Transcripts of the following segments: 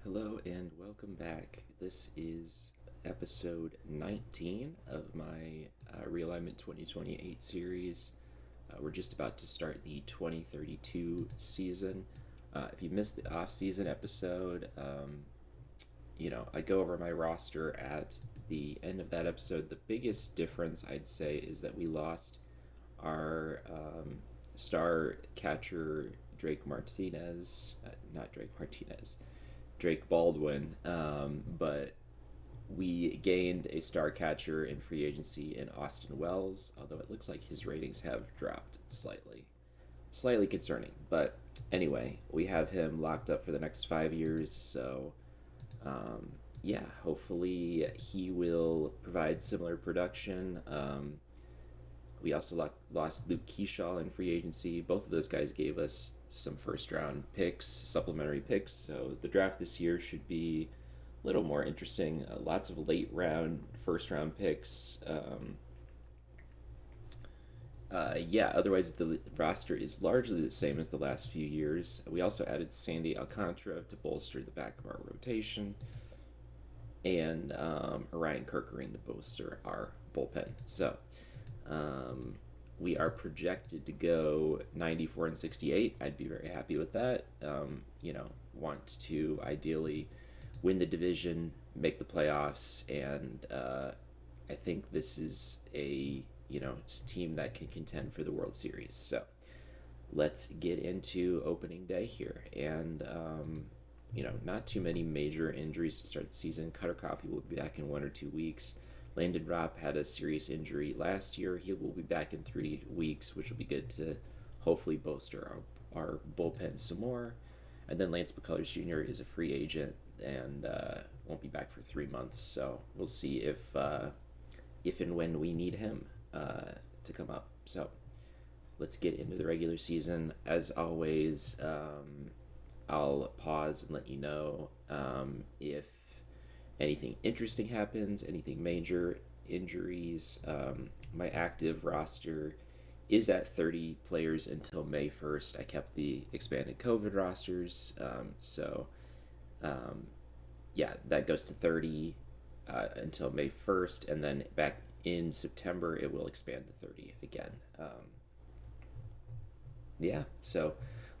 Hello and welcome back. This is episode 19 of my Realignment 2028 series. We're just about to start the 2032 season. If you missed the off-season episode, I go over my roster at the end of that episode. The biggest difference, I'd say, is that we lost our star catcher, Drake Martinez. Not Drake Martinez. Drake Baldwin, but we gained a star catcher in free agency in Austin Wells, although it looks like his ratings have dropped slightly. Slightly concerning, but anyway, we have him locked up for the next 5 years, so um, yeah, hopefully he will provide similar production. We also lost Luke Keyshaw in free agency. Both of those guys gave us some first round picks, supplementary picks. So the draft this year should be a little more interesting. Lots of late round, first round picks. Otherwise, the roster is largely the same as the last few years. We also added Sandy Alcantara to bolster the back of our rotation, and Orion Kerkering to bolster our bullpen. So um, we are projected to go 94 and 68. I'd be very happy with that. Want to ideally win the division, make the playoffs, and I think this is a team that can contend for the World Series. So let's get into opening day here, and not too many major injuries to start the season. Cutter Coffee will be back in 1 or 2 weeks. Landon Ropp had a serious injury last year. He will be back in 3 weeks, which will be good to hopefully bolster our bullpen some more. And then Lance McCullers Jr. is a free agent and won't be back for 3 months. So we'll see if and when we need him to come up. So let's get into the regular season. As always, I'll pause and let you know if anything interesting happens, anything major, injuries. My active roster is at 30 players until May 1st. I kept the expanded COVID rosters. Um, that goes to 30 until May 1st, and then back in September it will expand to 30 again. So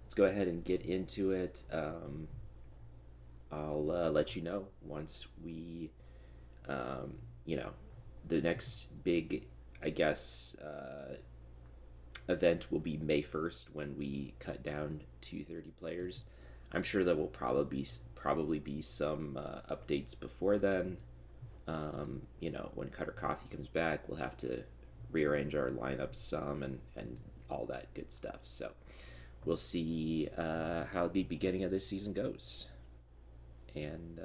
let's go ahead and get into it. I'll let you know once we, um, you know, the next big, I guess, event will be May 1st when we cut down to 30 players. I'm sure there will probably be some updates before then. When Cutter Coffee comes back, we'll have to rearrange our lineups some and all that good stuff. So we'll see how the beginning of this season goes. And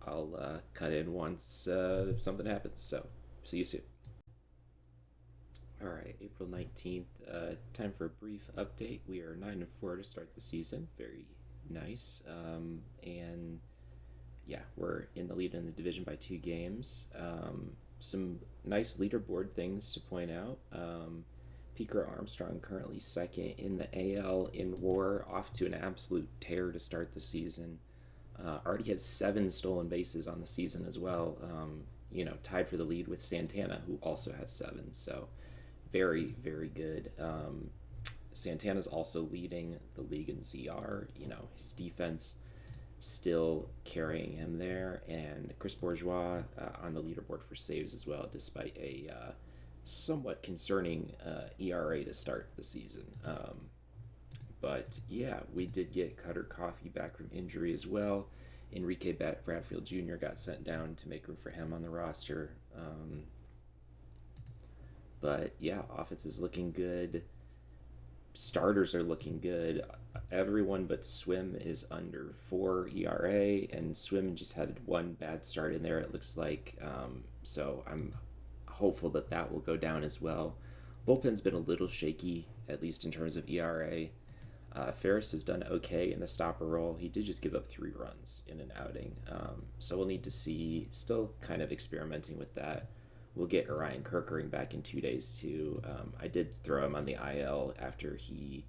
I'll cut in once something happens. So see you soon. All right, April 19th. Time for a brief update. We are 9-4 to start the season. Very nice. And yeah, we're in the lead in the division by 2 games. Some nice leaderboard things to point out. Piker Armstrong currently second in the AL in WAR, off to an absolute tear to start the season. Already has 7 stolen bases on the season as well. Tied for the lead with Santana, who also has 7. So very, very good. Santana's also leading the league in ZR. His defense still carrying him there, and Chris Bourgeois on the leaderboard for saves as well, despite a somewhat concerning ERA to start the season. But yeah, we did get Cutter Coffee back from injury as well. Enrique Bradfield Jr. got sent down to make room for him on the roster. But yeah, offense is looking good. Starters are looking good. Everyone but Swim is under 4 ERA, and Swim just had one bad start in there, it looks like. So I'm hopeful that will go down as well. Bullpen's been a little shaky, at least in terms of ERA. Ferris has done okay in the stopper role. He did just give up 3 runs in an outing. So we'll need to see, still kind of experimenting with that. We'll get Orion Kerkering back in 2 days too. I did throw him on the IL after he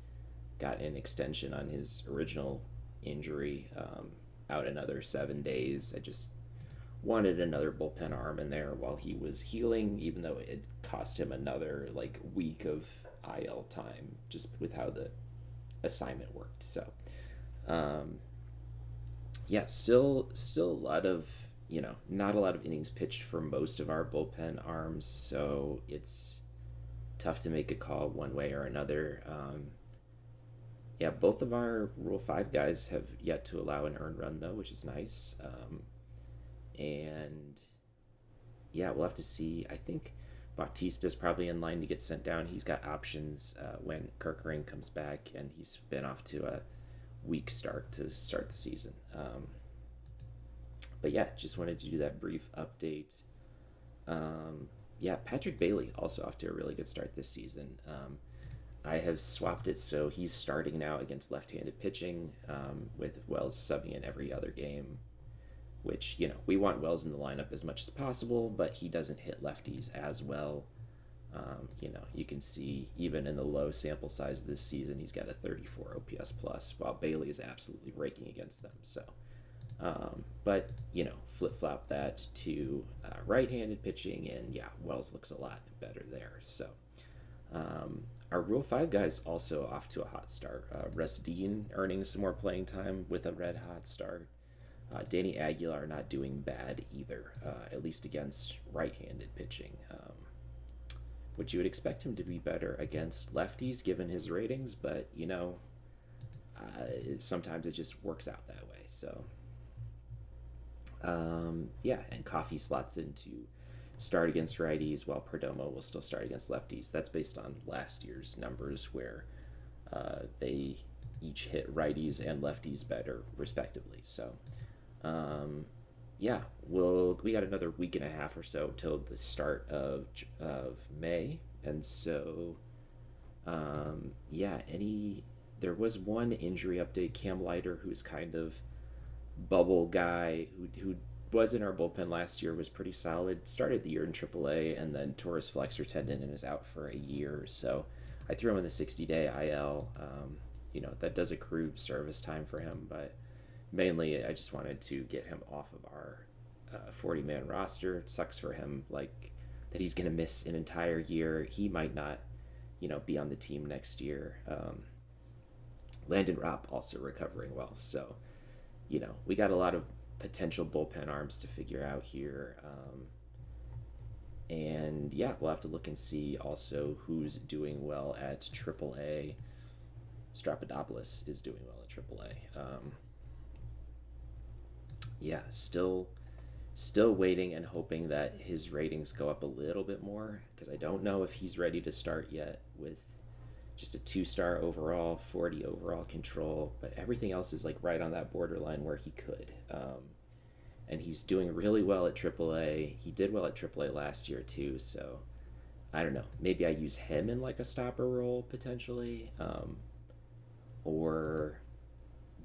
got an extension on his original injury. out another 7 days. I just wanted another bullpen arm in there while he was healing, even though it cost him another like week of IL time just with how the assignment worked. So, um, yeah, still a lot of not a lot of innings pitched for most of our bullpen arms, so it's tough to make a call one way or another. Yeah, both of our Rule 5 guys have yet to allow an earned run, though, which is nice. And yeah, we'll have to see. I think Bautista's probably in line to get sent down. He's got options when Kirkering comes back, and he's been off to a weak start to start the season. But yeah, just wanted to do that brief update. Yeah, Patrick Bailey also off to a really good start this season. I have swapped it so he's starting now against left-handed pitching, with Wells subbing in every other game, which, we want Wells in the lineup as much as possible, but he doesn't hit lefties as well. You can see even in the low sample size of this season, he's got a 34 OPS plus, while Bailey is absolutely raking against them. So, but flip flop that to right-handed pitching, and yeah, Wells looks a lot better there. So, our Rule 5 guys also off to a hot start. Russ Dean earning some more playing time with a red hot start. Danny Aguilar not doing bad either, at least against right-handed pitching. Which you would expect him to be better against lefties given his ratings, but sometimes it just works out that way. So, yeah, and Coffee slots into start against righties while Perdomo will still start against lefties. That's based on last year's numbers where they each hit righties and lefties better respectively. So, yeah, we got another week and a half or so till the start of May, and so yeah, there was one injury update. Cam Leiter, who's kind of bubble guy who was in our bullpen last year, was pretty solid. Started the year in AAA and then tore his flexor tendon and is out for a year. So I threw him in the 60-day IL. That does accrue service time for him, but mainly I just wanted to get him off of our 40-man roster. It sucks for him, like, that he's going to miss an entire year. He might not, be on the team next year. Landon Ropp also recovering well. So, we got a lot of potential bullpen arms to figure out here. And yeah, we'll have to look and see also who's doing well at AAA. Strapadopoulos is doing well at AAA. Yeah, still waiting and hoping that his ratings go up a little bit more, because I don't know if he's ready to start yet with just a 2-star overall, 40 overall control, but everything else is like right on that borderline where he could. And he's doing really well at AAA. He did well at AAA last year too, so I don't know. Maybe I use him in like a stopper role potentially, or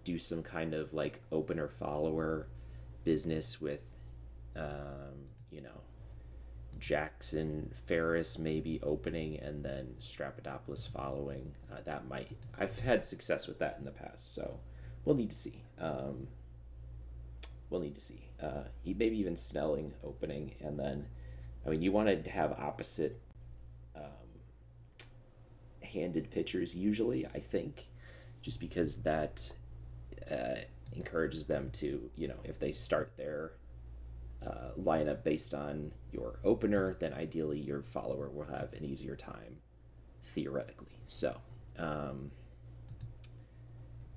do some kind of like opener follower business with, Jackson Ferris maybe opening and then Strapadopoulos following. I've had success with that in the past, so we'll need to see. Maybe even Snelling opening, and then, you want to have opposite handed pitchers usually, I think, just because that encourages them to, if they start their lineup based on your opener, then ideally your follower will have an easier time theoretically. So,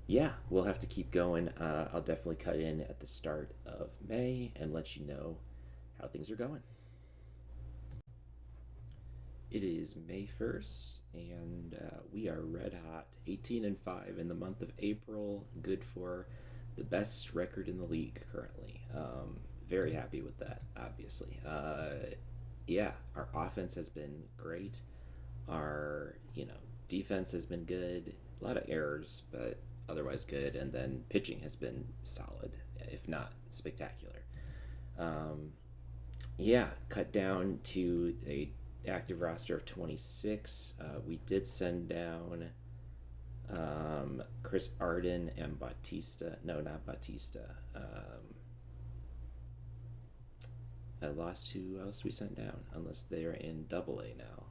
yeah, we'll have to keep going. I'll definitely cut in at the start of May and let you know how things are going. It is May 1st, and we are red hot, 18-5 in the month of April. Good for the best record in the league currently. Very happy with that, obviously. Yeah, our offense has been great. Our defense has been good. A lot of errors, but otherwise good. And then pitching has been solid, if not spectacular. Yeah, cut down to a active roster of 26. We did send down Chris Arden and Bautista. No, not Bautista. I lost who else we sent down, unless they're in Double A now.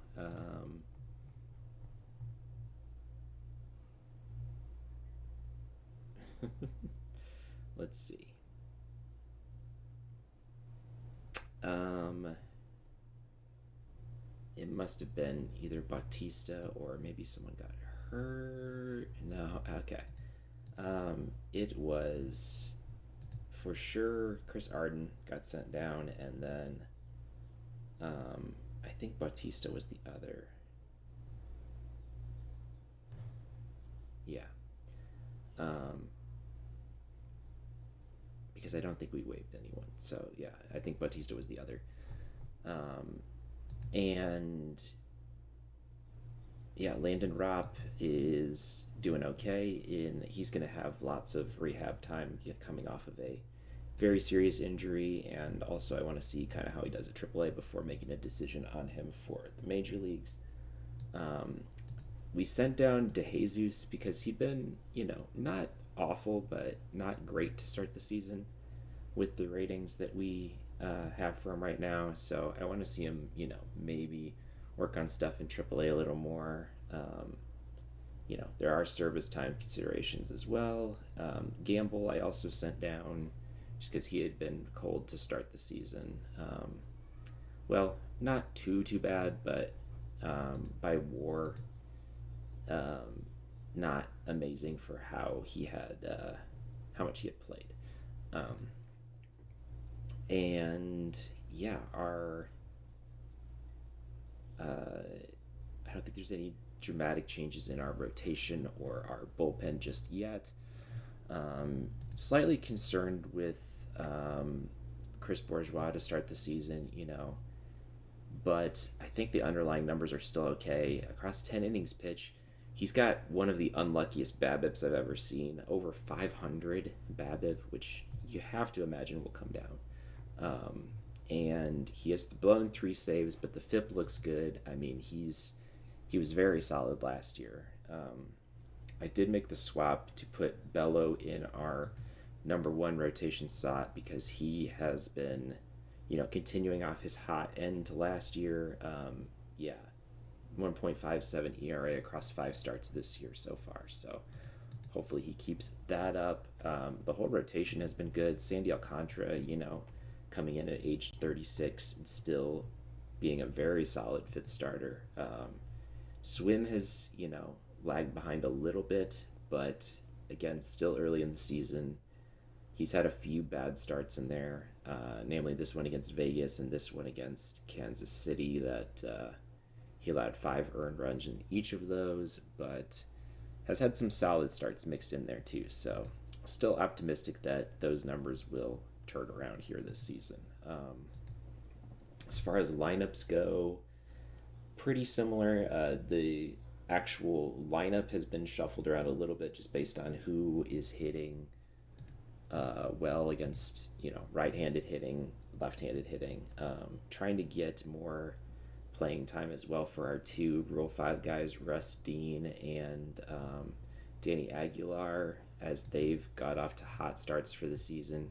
Let's see. Um, it must have been either Bautista or maybe someone got hurt. No, okay. It was for sure Chris Arden got sent down, and then I think Bautista was the other. Yeah. Um, because I don't think we waived anyone. So yeah, I think Bautista was the other. Um, and yeah, Landon Ropp is doing okay. He's going to have lots of rehab time coming off of a very serious injury, and also I want to see kind of how he does at AAA before making a decision on him for the major leagues. Um, we sent down DeJesus because he'd been, not awful, but not great to start the season with the ratings that we have for him right now. So I want to see him, maybe work on stuff in AAA a little more. There are service time considerations as well. Gamble, I also sent down just because he had been cold to start the season. Well, not too bad, but by WAR, not amazing for how much he had played. Um, and yeah, our I don't think there's any dramatic changes in our rotation or our bullpen just yet. Slightly concerned with Chris Bourgeois to start the season, but I think the underlying numbers are still okay. Across 10 innings pitch, he's got one of the unluckiest BABIPs I've ever seen, over 500 BABIP, which you have to imagine will come down. And he has blown 3 saves, but the FIP looks good. I mean, he was very solid last year. I did make the swap to put Bello in our number one rotation slot because he has been, continuing off his hot end last year. Yeah, 1.57 ERA across 5 starts this year so far. So hopefully he keeps that up. The whole rotation has been good. Sandy Alcantara, coming in at age 36 and still being a very solid fifth starter. Swim has, lagged behind a little bit, but again, still early in the season. He's had a few bad starts in there, namely this one against Vegas and this one against Kansas City that he allowed 5 earned runs in each of those, but has had some solid starts mixed in there too. So still optimistic that those numbers will turn around here this season. As far as lineups go, pretty similar. The actual lineup has been shuffled around a little bit just based on who is hitting well against right-handed hitting, left-handed hitting. Trying to get more playing time as well for our 2 Rule 5 guys, Russ Dean and Danny Aguilar, as they've got off to hot starts for the season.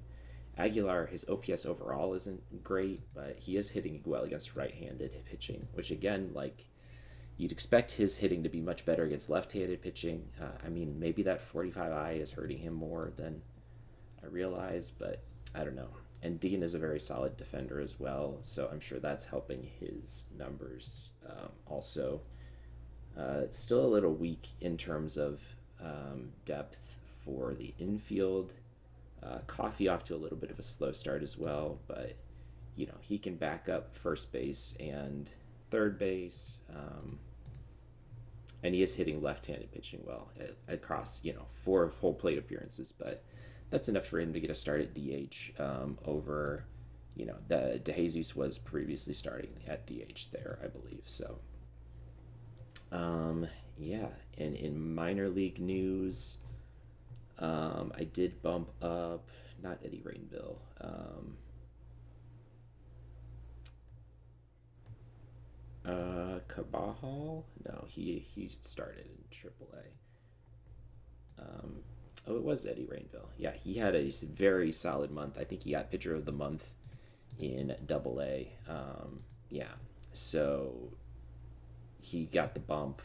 Aguilar, his OPS overall isn't great, but he is hitting well against right-handed pitching, which again, you'd expect his hitting to be much better against left-handed pitching. I mean, maybe that 45i is hurting him more than I realize, but I don't know. And Dean is a very solid defender as well, so I'm sure that's helping his numbers. Also, still a little weak in terms of depth for the infield. Coffee off to a little bit of a slow start as well, but he can back up first base and third base, and he is hitting left-handed pitching well across 4 whole plate appearances, but that's enough for him to get a start at DH over the DeJesus was previously starting at DH there, I believe. So yeah, and in minor league news, I did bump up, not Eddie Rainville. Cabajal? No, he started in AAA. Um, oh, it was Eddie Rainville. Yeah, he had a very solid month. I think he got pitcher of the month in Double A. Yeah, so he got the bump.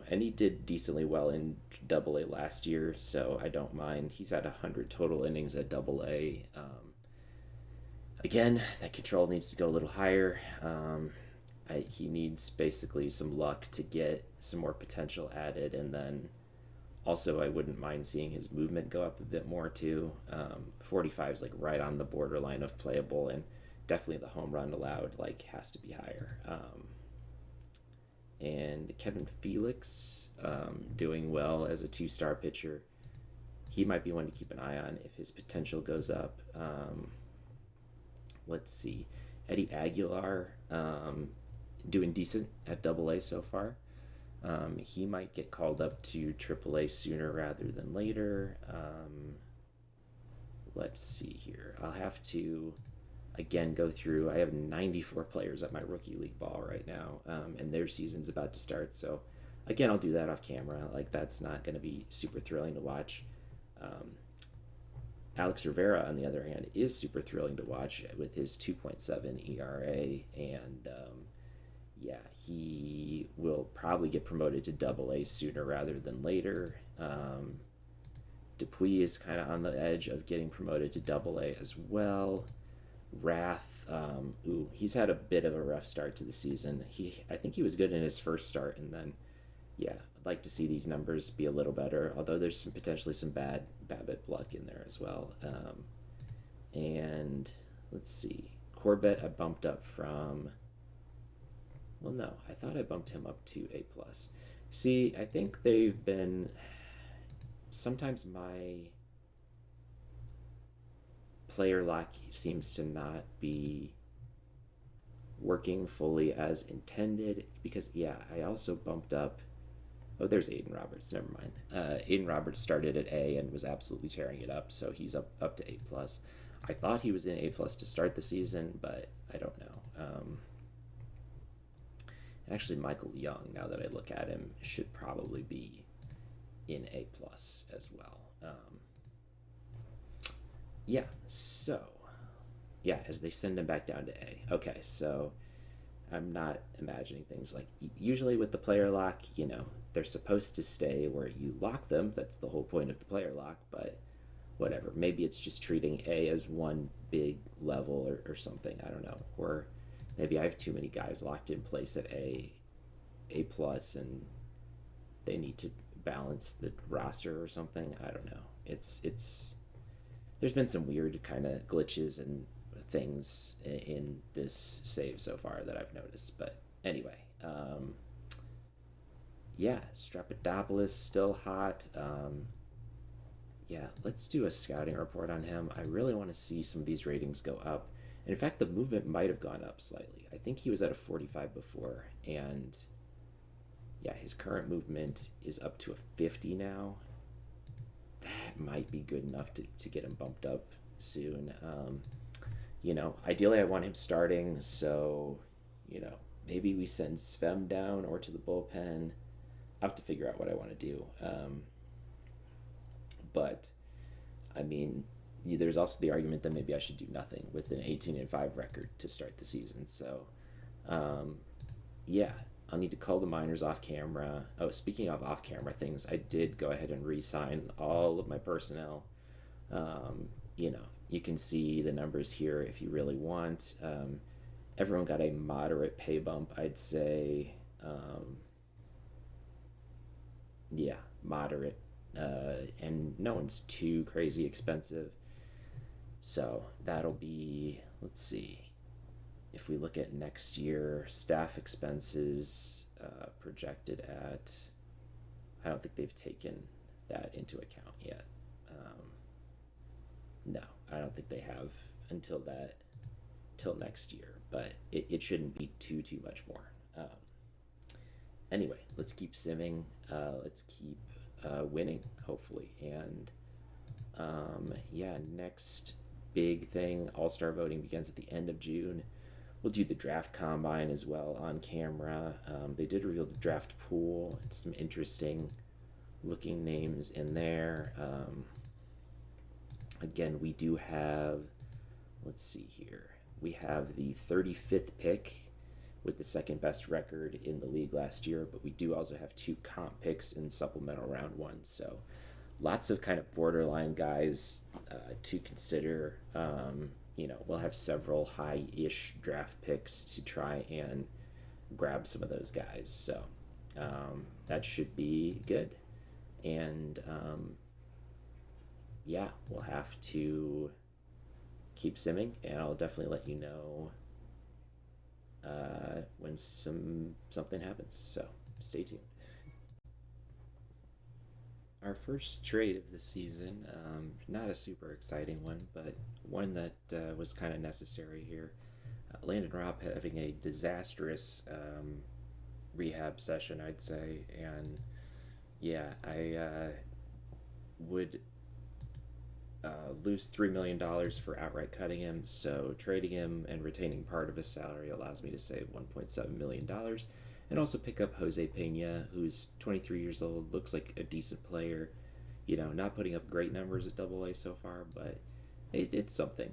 And he did decently well in Double A last year, so I don't mind. He's had 100 total innings at Double A. Again, that control needs to go a little higher. He needs basically some luck to get some more potential added, and then also I wouldn't mind seeing his movement go up a bit more too. 45 is like right on the borderline of playable, and definitely the home run allowed like has to be higher. And Kevin Felix, doing well as a 2-star pitcher. He might be one to keep an eye on if his potential goes up. Let's see. Eddie Aguilar, doing decent at Double A so far. He might get called up to Triple A sooner rather than later. Let's see here. I'll have to again go through. I have 94 players at my rookie league ball right now, and their season's about to start. So again, I'll do that off camera. Like that's not going to be super thrilling to watch. Alex Rivera, on the other hand, is super thrilling to watch with his 2.7 ERA, and yeah, he will probably get promoted to Double A sooner rather than later. Dupuis is kind of on the edge of getting promoted to Double A as well. Rath, he's had a bit of a rough start to the season. I think he was good in his first start, and then yeah, I'd like to see these numbers be a little better. Although there's potentially some bad BABIP luck in there as well. And let's see, Corbett I bumped up from. Well, no, I thought I bumped him up to A plus. See, I think they've been. Sometimes my player lock seems to not be working fully as intended because yeah, I also bumped up. Oh, there's Aiden Roberts. Never mind. Aiden Roberts started at A and was absolutely tearing it up, so he's up to A plus. I thought he was in A plus to start the season, but I don't know. Actually, Michael Young, now that I look at him, should probably be in A plus as well. Yeah. So, yeah, as they send him back down to A. Okay, so I'm not imagining things like usually with the player lock, they're supposed to stay where you lock them. That's the whole point of the player lock, but whatever. Maybe it's just treating A as one big level or something. I don't know. Or maybe I have too many guys locked in place at A plus, and they need to balance the roster or something. I don't know. It's there's been some weird kind of glitches and things in this save so far that I've noticed. But anyway, yeah, Strapidopoulos still hot. Yeah, let's do a scouting report on him. I really want to see some of these ratings go up. And in fact, the movement might have gone up slightly. I think he was at a 45 before, and yeah, his current movement is up to a 50 now. That might be good enough to get him bumped up soon. Ideally I want him starting, so, maybe we send Svem down or to the bullpen. I have to figure out what I want to do. But, I mean, there's also the argument that maybe I should do nothing with an 18-5 record to start the season. So, yeah, I'll need to call the minors off camera. Oh, speaking of off camera things, I did go ahead and re-sign all of my personnel. You can see the numbers here if you really want. Everyone got a moderate pay bump, I'd say. Yeah, moderate. And no one's too crazy expensive. So that'll be, let's see. If we look at next year, staff expenses projected at, I don't think they've taken that into account yet. No, I don't think they have till next year, but it shouldn't be too much more. Anyway, let's keep simming. Let's keep winning, hopefully. And yeah, next big thing, All-Star voting begins at the end of June. We'll do the draft combine as well on camera. They did reveal the draft pool. It's some interesting looking names in there. Again, we do have, let's see here, we have the 35th pick with the second best record in the league last year, but we do also have two comp picks in supplemental round one. So lots of kind of borderline guys to consider. We'll have several high-ish draft picks to try and grab some of those guys. So that should be good. And yeah, we'll have to keep simming, and I'll definitely let you know when something happens. So stay tuned. Our first trade of the season, not a super exciting one, but one that was kind of necessary here. Landon Robb having a disastrous rehab session, I'd say, and yeah, I would lose $3 million for outright cutting him. So trading him and retaining part of his salary allows me to save $1.7 million, and also pick up Jose Pena, who's 23 years old, looks like a decent player. Not putting up great numbers at Double A so far, but it's something.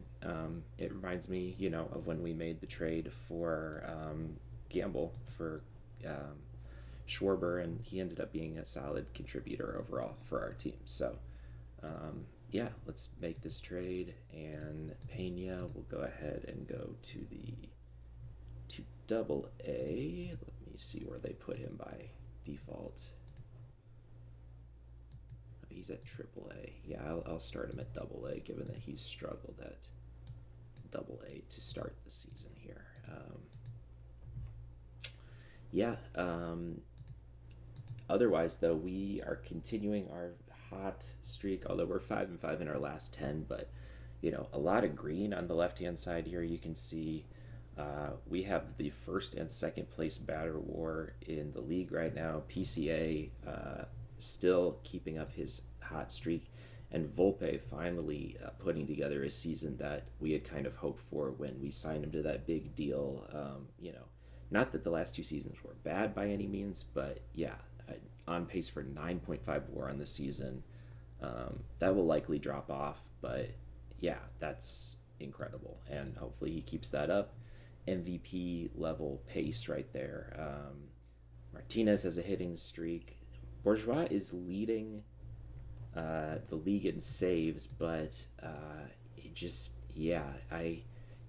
It reminds me, of when we made the trade for Gamble for Schwarber, and he ended up being a solid contributor overall for our team. So yeah, let's make this trade, and Pena will go ahead and go to Double A. Let me see where they put him by default. Oh, he's at Triple A. Yeah, I'll start him at Double A, given that he's struggled at Double A to start the season here. Yeah. Otherwise, though, we are continuing our hot streak, although we're 5-5 in our last 10, but a lot of green on the left hand side here. You can see we have the first and second place batter war in the league right now. PCA still keeping up his hot streak, and Volpe finally putting together a season that we had kind of hoped for when we signed him to that big deal. Not that the last two seasons were bad by any means, but yeah, on pace for 9.5 WAR on the season. That will likely drop off, but yeah, that's incredible, and hopefully he keeps that up. MVP level pace right there. Martinez has a hitting streak. Bourgeois is leading the league in saves, but it just, yeah, I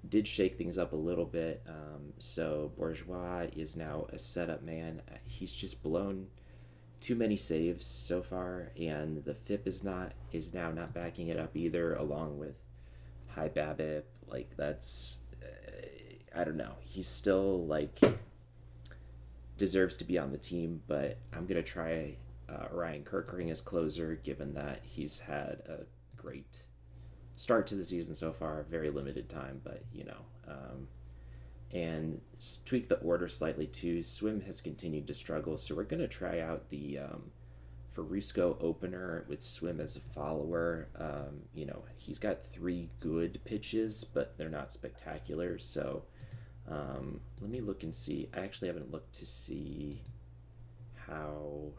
did shake things up a little bit. So Bourgeois is now a setup man. He's just blown too many saves so far, and the FIP is now not backing it up either, along with high BABIP. Like, that's I don't know. He's still deserves to be on the team, but I'm gonna try Ryan Kirkering as closer, given that he's had a great start to the season so far. Very limited time, but and tweak the order slightly too. Swim has continued to struggle, so we're going to try out the Farusco opener with Swim as a follower. He's got 3 good pitches, but they're not spectacular. So let me look and see. I actually haven't looked to see how.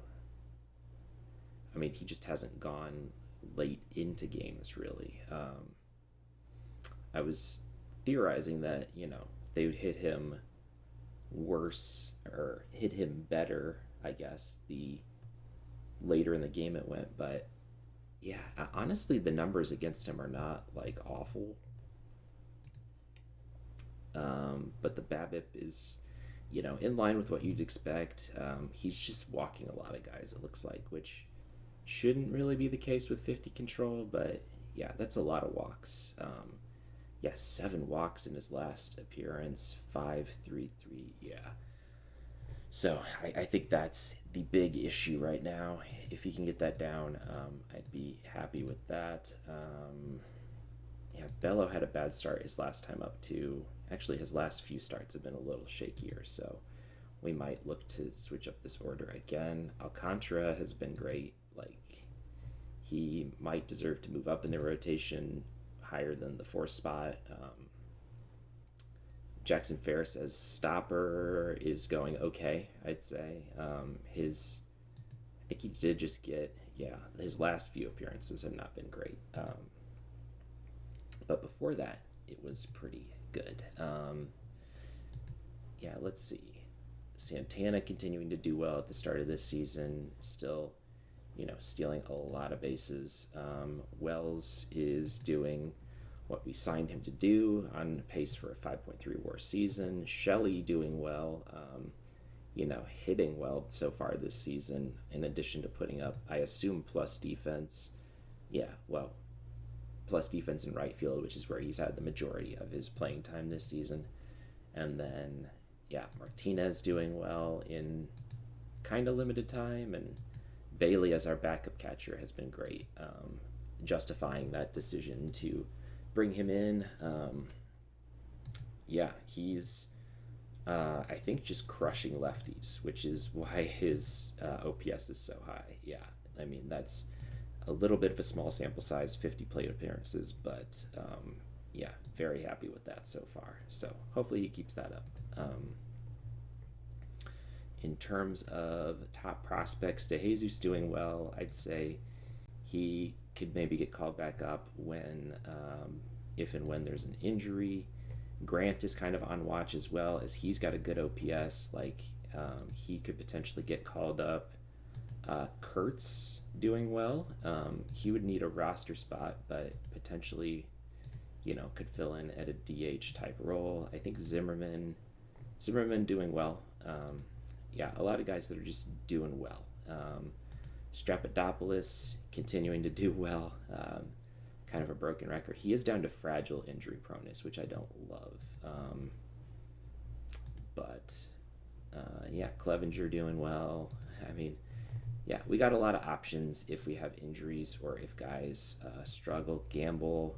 I mean, he just hasn't gone late into games, really. I was theorizing that, they would hit him worse, or hit him better, I guess, the later in the game it went. But yeah, honestly, the numbers against him are not awful. But the BABIP is, in line with what you'd expect. He's just walking a lot of guys, it looks like, which shouldn't really be the case with 50 control, but yeah, that's a lot of walks. 7 walks in his last appearance, 5.33. Yeah. So I think that's the big issue right now. If he can get that down, I'd be happy with that. Bello had a bad start his last time up too. Actually, his last few starts have been a little shakier, so we might look to switch up this order again. Alcantara has been great. He might deserve to move up in the rotation higher than the 4th spot. Jackson Ferris as stopper is going okay, I'd say. His think he did just get, yeah, his last few appearances have not been great. But before that, it was pretty good. Yeah, let's see. Santana continuing to do well at the start of this season, still, stealing a lot of bases. Wells is doing what we signed him to do, on pace for a 5.3 WAR season. Shelley doing well, hitting well so far this season, in addition to putting up, I assume, plus defense. Yeah, well, plus defense in right field, which is where he's had the majority of his playing time this season. And then, yeah, Martinez doing well in kind of limited time, and Bailey as our backup catcher has been great, justifying that decision to bring him in. Yeah, he's, I think, just crushing lefties, which is why his OPS is so high. Yeah, I mean, that's a little bit of a small sample size, 50 plate appearances, but yeah, very happy with that so far. So hopefully he keeps that up. In terms of top prospects, DeJesus doing well. I'd say he could maybe get called back up when, if and when there's an injury. Grant is kind of on watch as well, as he's got a good OPS. Like, he could potentially get called up. Kurtz doing well. He would need a roster spot, but potentially, could fill in at a DH type role. I think Zimmerman doing well. Yeah, a lot of guys that are just doing well. Strapadopoulos continuing to do well. Kind of a broken record. He is down to fragile injury proneness, which I don't love. But yeah, Clevenger doing well. I mean, yeah, we got a lot of options if we have injuries or if guys struggle. Gamble,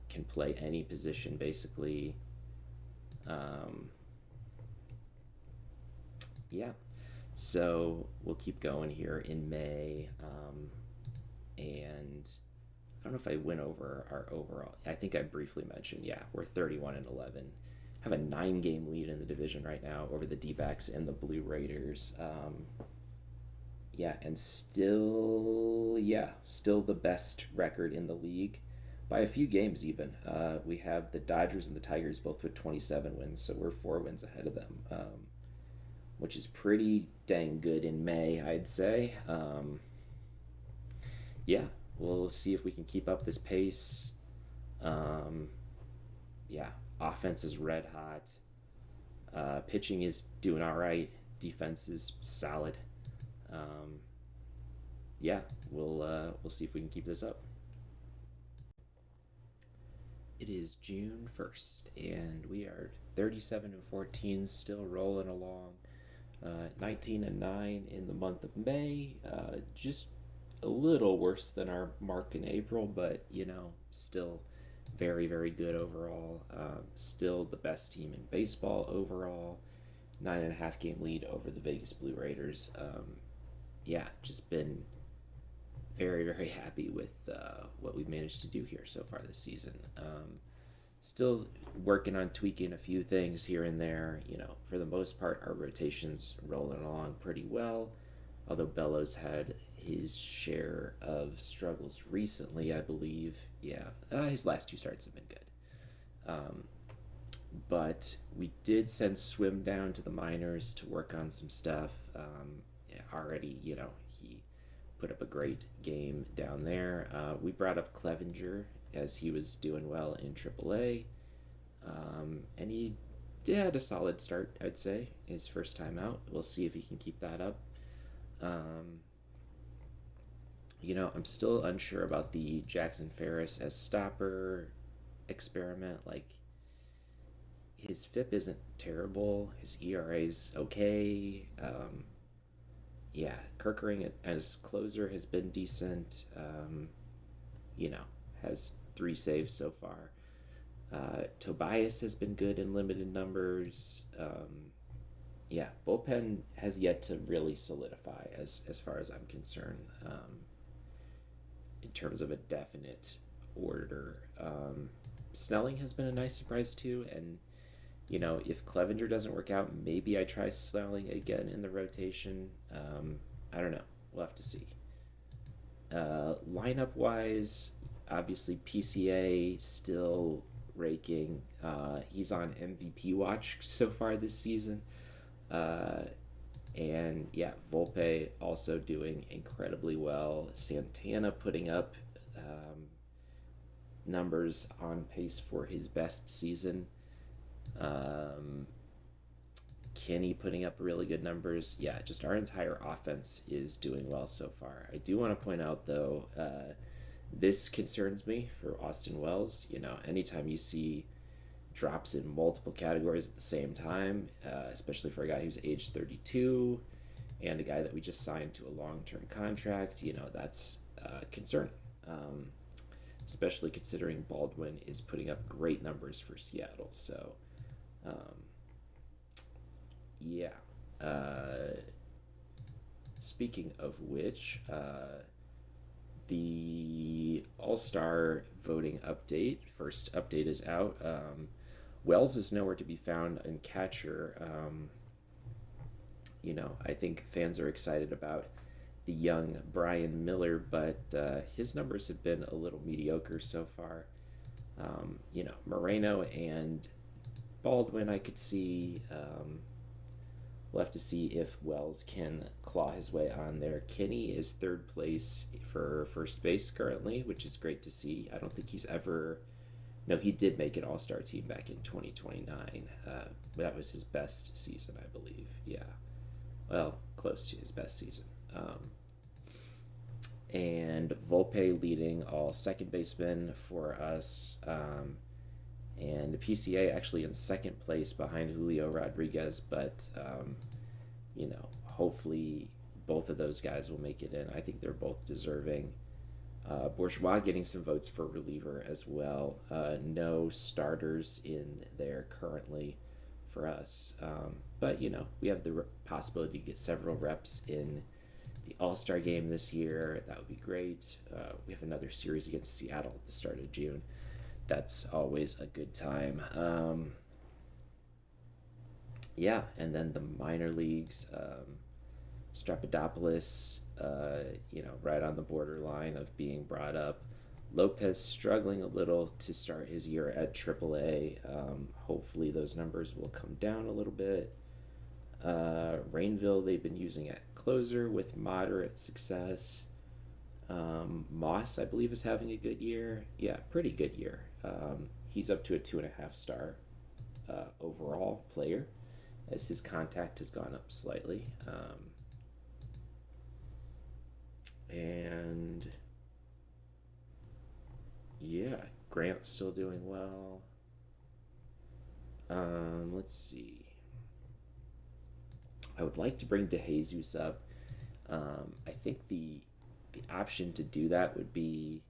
can play any position basically. Yeah, so we'll keep going here in May. And I don't know if I went over our overall. I think I briefly mentioned, yeah, we're 31-11. Have a 9-game lead in the division right now over the D-backs and the Blue Raiders. Yeah, and still the best record in the league by a few games even. We have the Dodgers and the Tigers both with 27 wins, so we're 4 wins ahead of them, which is pretty dang good in May, I'd say. Yeah, we'll see if we can keep up this pace. Yeah, offense is red hot. Pitching is doing all right. Defense is solid. Yeah, we'll see if we can keep this up. It is June 1st, and we are 37-14, still rolling along. 19-9 in the month of May. Just a little worse than our mark in April, but still very, very good overall. Still the best team in baseball overall. 9.5 game lead over the Vegas Blue Raiders. Yeah, just been very, very happy with what we've managed to do here so far this season. Still working on tweaking a few things here and there. For the most part, our rotation's rolling along pretty well. Although Bellows had his share of struggles recently, I believe. Yeah, his last 2 starts have been good. But we did send Swim down to the minors to work on some stuff. Yeah, already, he put up a great game down there. We brought up Clevenger as he was doing well in AAA. And he had a solid start, I'd say, his first time out. We'll see if he can keep that up. I'm still unsure about the Jackson Ferris as stopper experiment. Like, his FIP isn't terrible. His ERA's okay. Yeah, Kerkering as closer has been decent. Has 3 saves so far. Tobias has been good in limited numbers. Yeah, bullpen has yet to really solidify as far as I'm concerned, in terms of a definite order. Snelling has been a nice surprise too, and if Clevenger doesn't work out, maybe I try Snelling again in the rotation. I don't know. we'll have to see. Lineup wise, obviously PCA still raking. He's on MVP watch so far this season. Uh, and yeah, Volpe also doing incredibly well. Santana putting up numbers on pace for his best season. Um, Kenny putting up really good numbers. Yeah, just our entire offense is doing well so far. I do want to point out, though, this concerns me for Austin Wells. You know, anytime you see drops in multiple categories at the same time, especially for a guy who's age 32 and a guy that we just signed to a long-term contract, you know, that's concerning. Um, Especially considering Baldwin is putting up great numbers for Seattle. So, um, yeah. Uh, Speaking of which, the All Star voting update, first update is out. Wells is nowhere to be found in catcher. You know, I think fans are excited about the young Brian Miller, but his numbers have been a little mediocre so far. You know, Moreno and Baldwin, I could see. We'll have to see if Wells can claw his way on there. Kinney is third place for first base currently, which is great to see. I don't think he's ever. No, he did make an All Star team back in 2029. That was his best season, I believe. Yeah. Well, close to his best season. And Volpe leading all second basemen for us. And the PCA actually in second place behind Julio Rodriguez, but you know, hopefully both of those guys will make it in. I think they're both deserving. Bourgeois getting some votes for reliever as well. No starters in there currently for us, but you know, we have the possibility to get several reps in the All-Star game this year. That would be great. We have another series against Seattle at the start of June. That's always a good time. Yeah, and then the minor leagues, Strapidopoulos, you know, right on the borderline of being brought up. Lopez struggling a little to start his year at AAA. Hopefully those numbers will come down a little bit. Rainville, they've been using at closer with moderate success. Moss, I believe, is having a good year. Yeah, pretty good year. He's up to a 2.5 star overall player as his contact has gone up slightly. And yeah, Grant's still doing well. Let's see. I would like to bring DeJesus up. I think the option to do that would be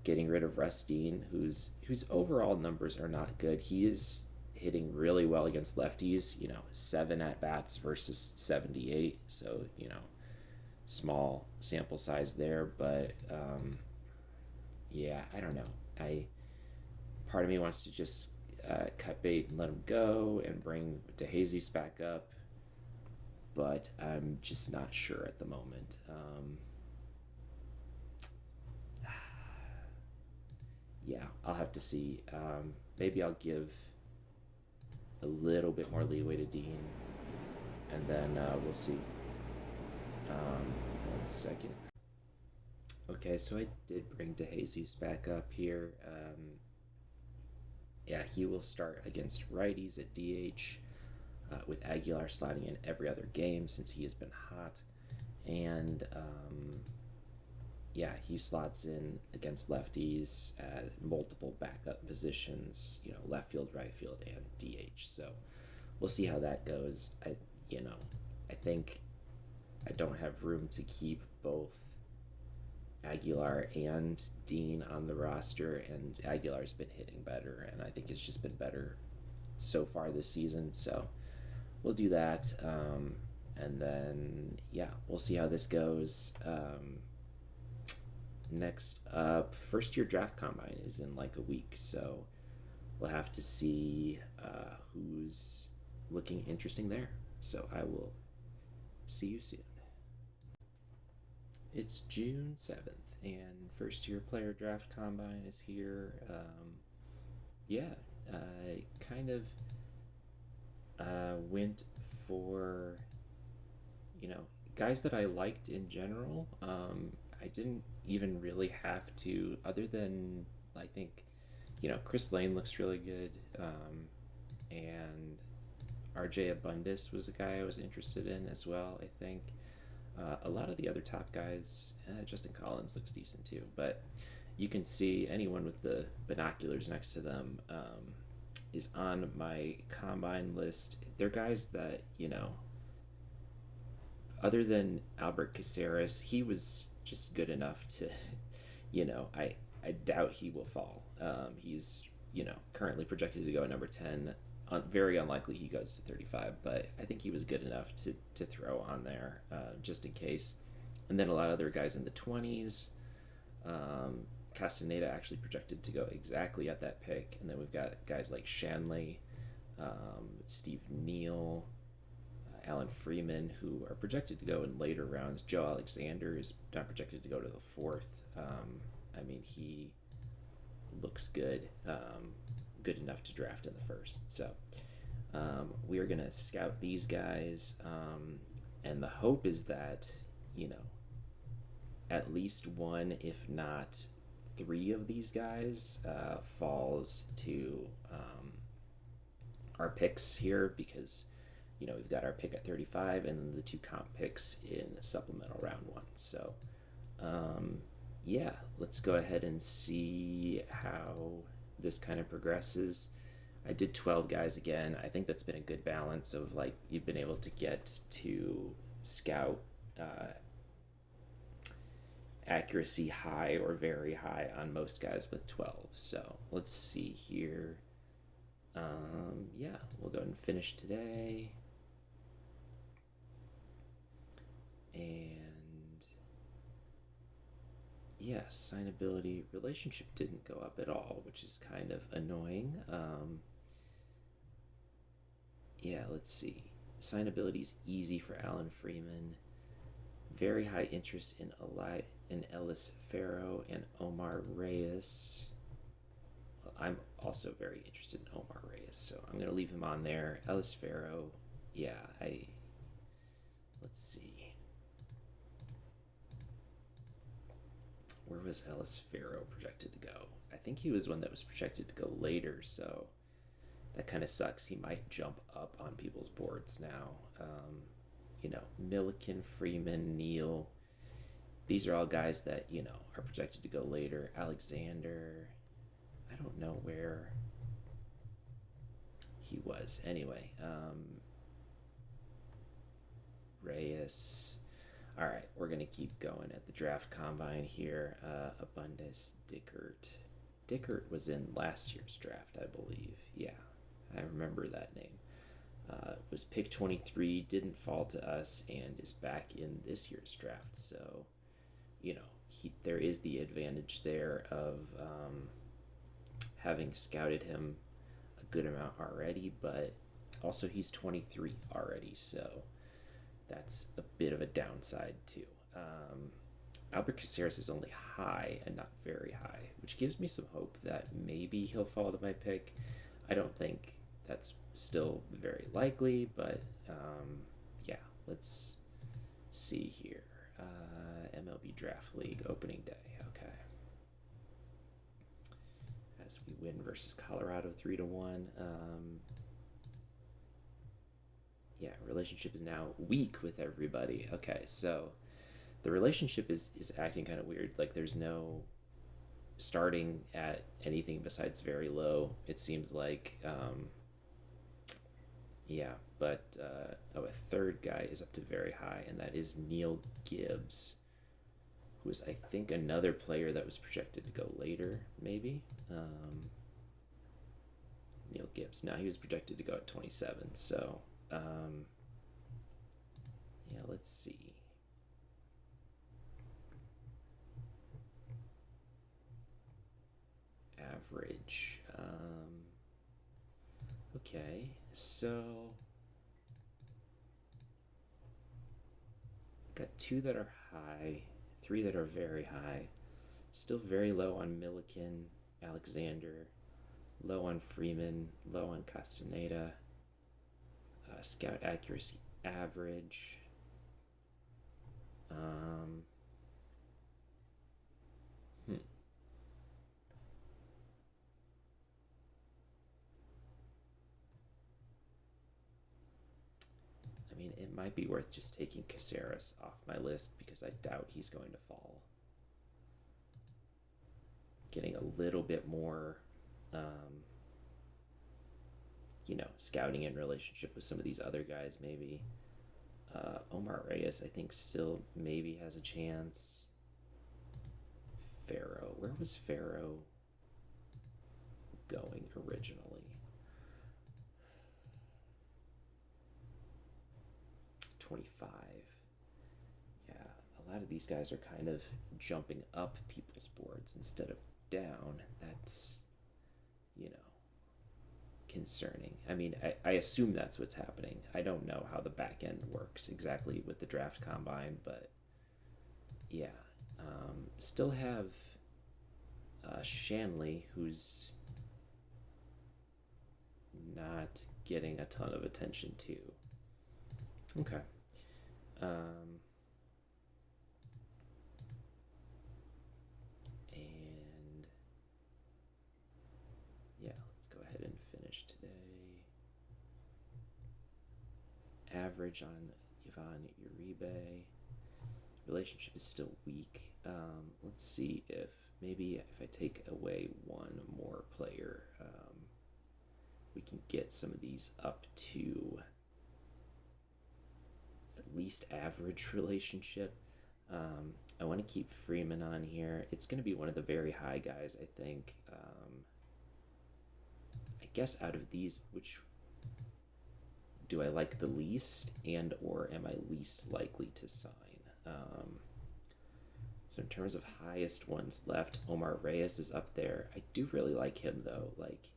getting rid of Rustine, whose overall numbers are not good. He is hitting really well against lefties. You know, 7 at bats versus 78. So you know, small sample size there, but yeah, I don't know. Part of me wants to just cut bait and let him go and bring DeJesus back up, but I'm just not sure at the moment. Yeah, I'll have to see. Maybe I'll give a little bit more leeway to Dean, and then we'll see. 1 second. Okay, so I did bring DeJesus back up here. Yeah, he will start against righties at DH, with Aguilar sliding in every other game since he has been hot. And yeah, he slots in against lefties at multiple backup positions, you know, left field, right field, and DH. So we'll see how that goes. I think I don't have room to keep both Aguilar and Dean on the roster, and Aguilar's been hitting better, and I think it's just been better so far this season. So we'll do that, and then yeah, we'll see how this goes. Next up, first year draft combine is in like a week, so we'll have to see who's looking interesting there. So I will see you soon. It's June 7th, and first year player draft combine is here. Yeah, I kind of went for, you know, guys that I liked in general. I didn't even really have to, other than, I think, Chris Lane looks really good. And RJ Abundis was a guy I was interested in as well, I think. A lot of the other top guys, Justin Collins looks decent too, but you can see anyone with the binoculars next to them is on my combine list. They're guys that, other than Albert Caceres, he was just good enough to, I doubt he will fall. He's, currently projected to go at number 10. Very unlikely he goes to 35, but I think he was good enough to throw on there just in case. And then a lot of other guys in the 20s. Castaneda actually projected to go exactly at that pick. And then we've got guys like Shanley, Steve Neal, Alan Freeman, who are projected to go in later rounds. Joe Alexander is not projected to go to the fourth. I mean, he looks good, good enough to draft in the first. So we are going to scout these guys, and the hope is that, at least one, if not three of these guys falls to our picks here, because we've got our pick at 35 and then the two comp picks in supplemental round one. So yeah, let's go ahead and see how this kind of progresses. I did 12 guys again. I think that's been a good balance of, like, you've been able to get to scout accuracy high or very high on most guys with 12. So let's see here. Yeah, we'll go ahead and finish today. And yeah, signability relationship didn't go up at all, which is kind of annoying. Yeah, let's see. Signability is easy for Alan Freeman. Very high interest in Ellis Farrow and Omar Reyes. Well, I'm also very interested in Omar Reyes, so I'm going to leave him on there. Ellis Farrow, yeah, let's see. Where was Ellis Farrow projected to go? I think he was one that was projected to go later, so that kind of sucks. He might jump up on people's boards now. Milliken, Freeman, Neal. These are all guys that, are projected to go later. Alexander, I don't know where he was. Anyway, Reyes. All right, we're going to keep going at the draft combine here. Abundis, Dickert. Dickert was in last year's draft, I believe. Yeah, I remember that name. Was pick 23, didn't fall to us, and is back in this year's draft. So, there is the advantage there of having scouted him a good amount already, but also he's 23 already, so that's a bit of a downside too. Albert Caceres is only high and not very high, which gives me some hope that maybe he'll fall to my pick. I don't think that's still very likely, but yeah, let's see here. MLB Draft League opening day. Okay. As we win versus Colorado 3-1. Yeah, relationship is now weak with everybody. Okay, so the relationship is acting kind of weird. Like, there's no starting at anything besides very low, it seems like. Yeah, but a third guy is up to very high, and that is Neil Gibbs, who is, I think, another player that was projected to go later, maybe. Neil Gibbs. Now, he was projected to go at 27, so yeah, let's see. Average. Okay, so got two that are high, three that are very high. Still very low on Milliken, Alexander, low on Freeman, low on Castaneda. Scout accuracy average. Um, hmm. I mean, it might be worth just taking Caceres off my list because I doubt he's going to fall. Getting a little bit more, um, scouting in relationship with some of these other guys, maybe. Omar Reyes, I think, still maybe has a chance. Faro. Where was Faro going originally? 25. Yeah, a lot of these guys are kind of jumping up people's boards instead of down. That's, you know, concerning. I mean, I assume that's what's happening. I don't know how the back end works exactly with the draft combine, but yeah. Still have Shanley, who's not getting a ton of attention too. Okay. Um, and yeah, let's go ahead and finish today. Average on Ivan Uribe. Relationship is still weak. Let's see if maybe if I take away one more player, we can get some of these up to at least average relationship. I want to keep Freeman on here. It's going to be one of the very high guys, I think. I guess out of these, which do I like the least, and or am I least likely to sign? So in terms of highest ones left, Omar Reyes is up there. I do really like him though. Like,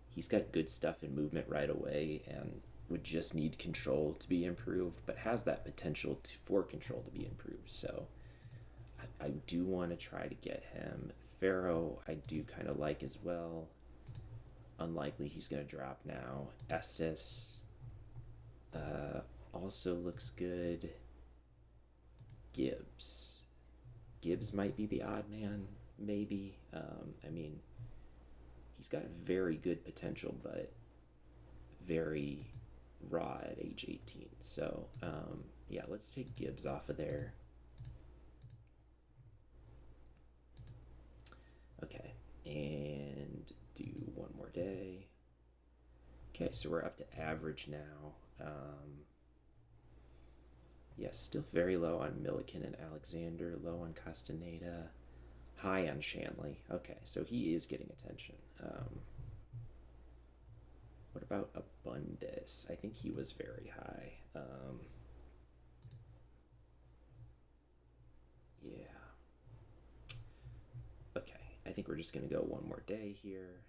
he's got good stuff in movement right away and would just need control to be improved, but has that potential for control to be improved. So I do want to try to get him. Faro I do kind of like as well. Unlikely he's going to drop now. Estes also looks good. Gibbs might be the odd man, maybe. I mean, he's got very good potential, but very raw at age 18. So, yeah, let's take Gibbs off of there. Okay, and do one more day. Okay, so we're up to average now. Yeah, still very low on Milliken and Alexander, low on Castaneda, high on Shanley. Okay, so he is getting attention. What about Abundis? I think he was very high. Yeah. Okay, I think we're just going to go one more day here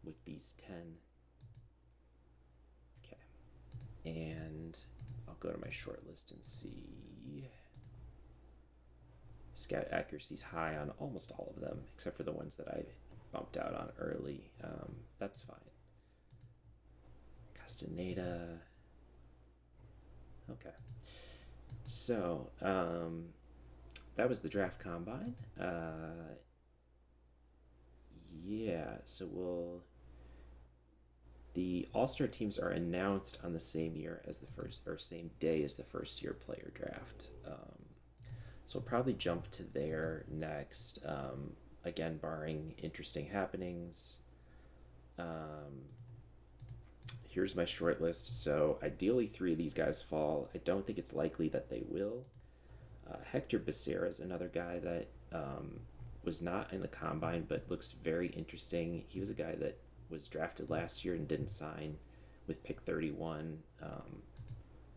with these 10. Okay. And I'll go to my short list and see. Scout accuracy's high on almost all of them, except for the ones that I bumped out on early. That's fine. Castaneda. Okay. So, that was the draft combine. Yeah, so the All-Star teams are announced on the same year as the first, or same day as the first year player draft. So we'll probably jump to there next. Again, barring interesting happenings. Here's my short list. So ideally 3 of these guys fall. I don't think it's likely that they will. Hector Becerra is another guy that was not in the combine but looks very interesting. He was a guy that was drafted last year and didn't sign with pick 31.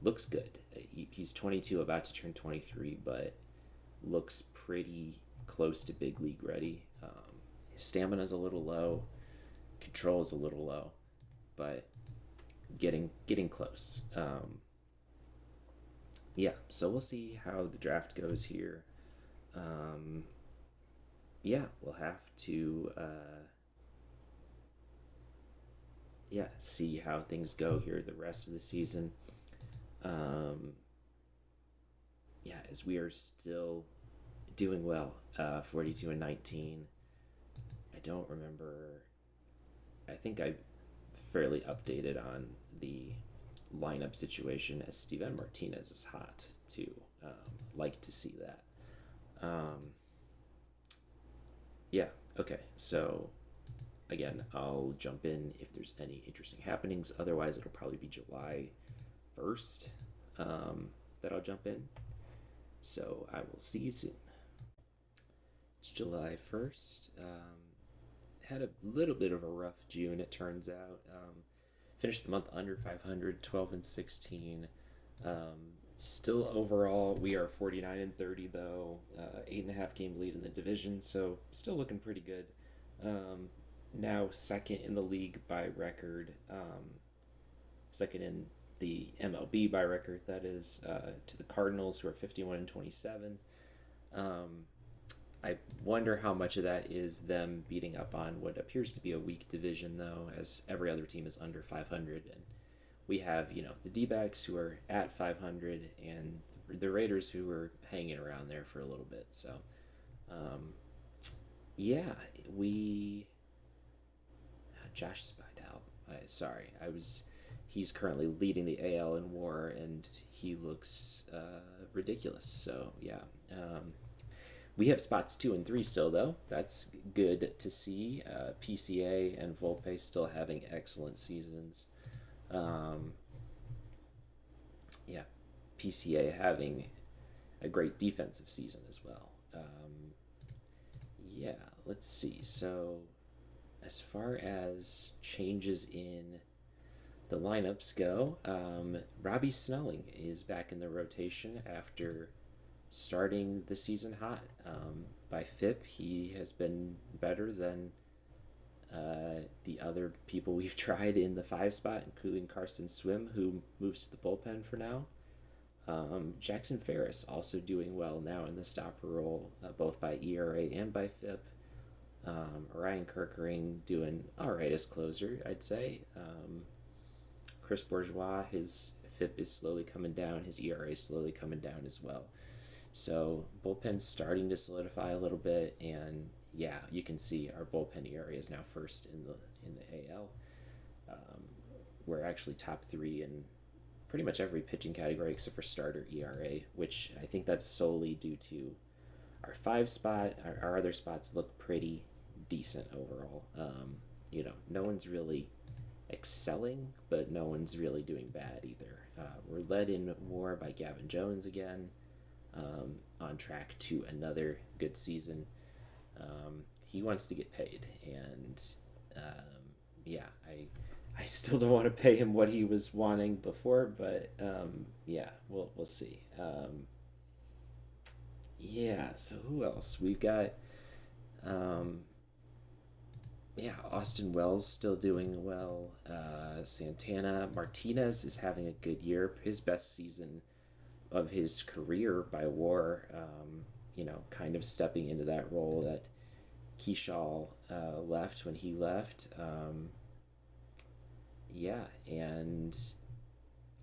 Looks good. He's 22, about to turn 23, but looks pretty close to big league ready. His stamina's a little low, control is a little low, but getting close. yeah, so we'll see how the draft goes here. Um, yeah, we'll have to yeah, see how things go here the rest of the season. Um, yeah, as we are still doing well, 42-19. I don't remember. I think I fairly updated on the lineup situation as Steven Martinez is hot too. Um, like to see that. Um, yeah. Okay. So again, I'll jump in if there's any interesting happenings. Otherwise, it'll probably be July 1st that I'll jump in. So I will see you soon. It's July 1st. Had a little bit of a rough June, it turns out. Finished the month under 500, 12 and 16. Still overall, we are 49-30 though, 8.5 game lead in the division, so still looking pretty good. Um, Now second in the league by record, second in the MLB by record, that is, to the Cardinals, who are 51-27. Um, I wonder how much of that is them beating up on what appears to be a weak division, though, as every other team is under 500. And we have, the D backs who are at 500 and the Raiders who are hanging around there for a little bit. So, um, yeah, we. Josh Spidell. Sorry, I was. He's currently leading the AL in WAR, and he looks ridiculous. So yeah, we have spots 2 and 3 still, though. That's good to see. PCA and Volpe still having excellent seasons. Um, yeah, PCA having a great defensive season as well. Yeah, let's see. So, as far as changes in the lineups go, Robbie Snelling is back in the rotation after starting the season hot. By FIP, he has been better than the other people we've tried in the 5 spot, including Karsten Swim, who moves to the bullpen for now. Jackson Ferris also doing well now in the stopper role, both by ERA and by FIP. Ryan Kirkering doing all right as closer, I'd say. Chris Bourgeois, his FIP is slowly coming down, his ERA is slowly coming down as well. So bullpen's starting to solidify a little bit, and yeah, you can see our bullpen ERA is now first in the AL. Um, we're actually top 3 in pretty much every pitching category except for starter ERA, which I think that's solely due to our 5 spot. Our other spots look pretty decent overall. No one's really excelling, but no one's really doing bad either. We're led in WAR by Gavin Jones again, on track to another good season. He wants to get paid, and yeah, I still don't want to pay him what he was wanting before, but yeah, we'll see. Yeah, so who else? We've got um, yeah, Austin Wells still doing well. Santana Martinez is having a good year, his best season of his career by WAR. Kind of stepping into that role that Keyshaw left when he left. Yeah, and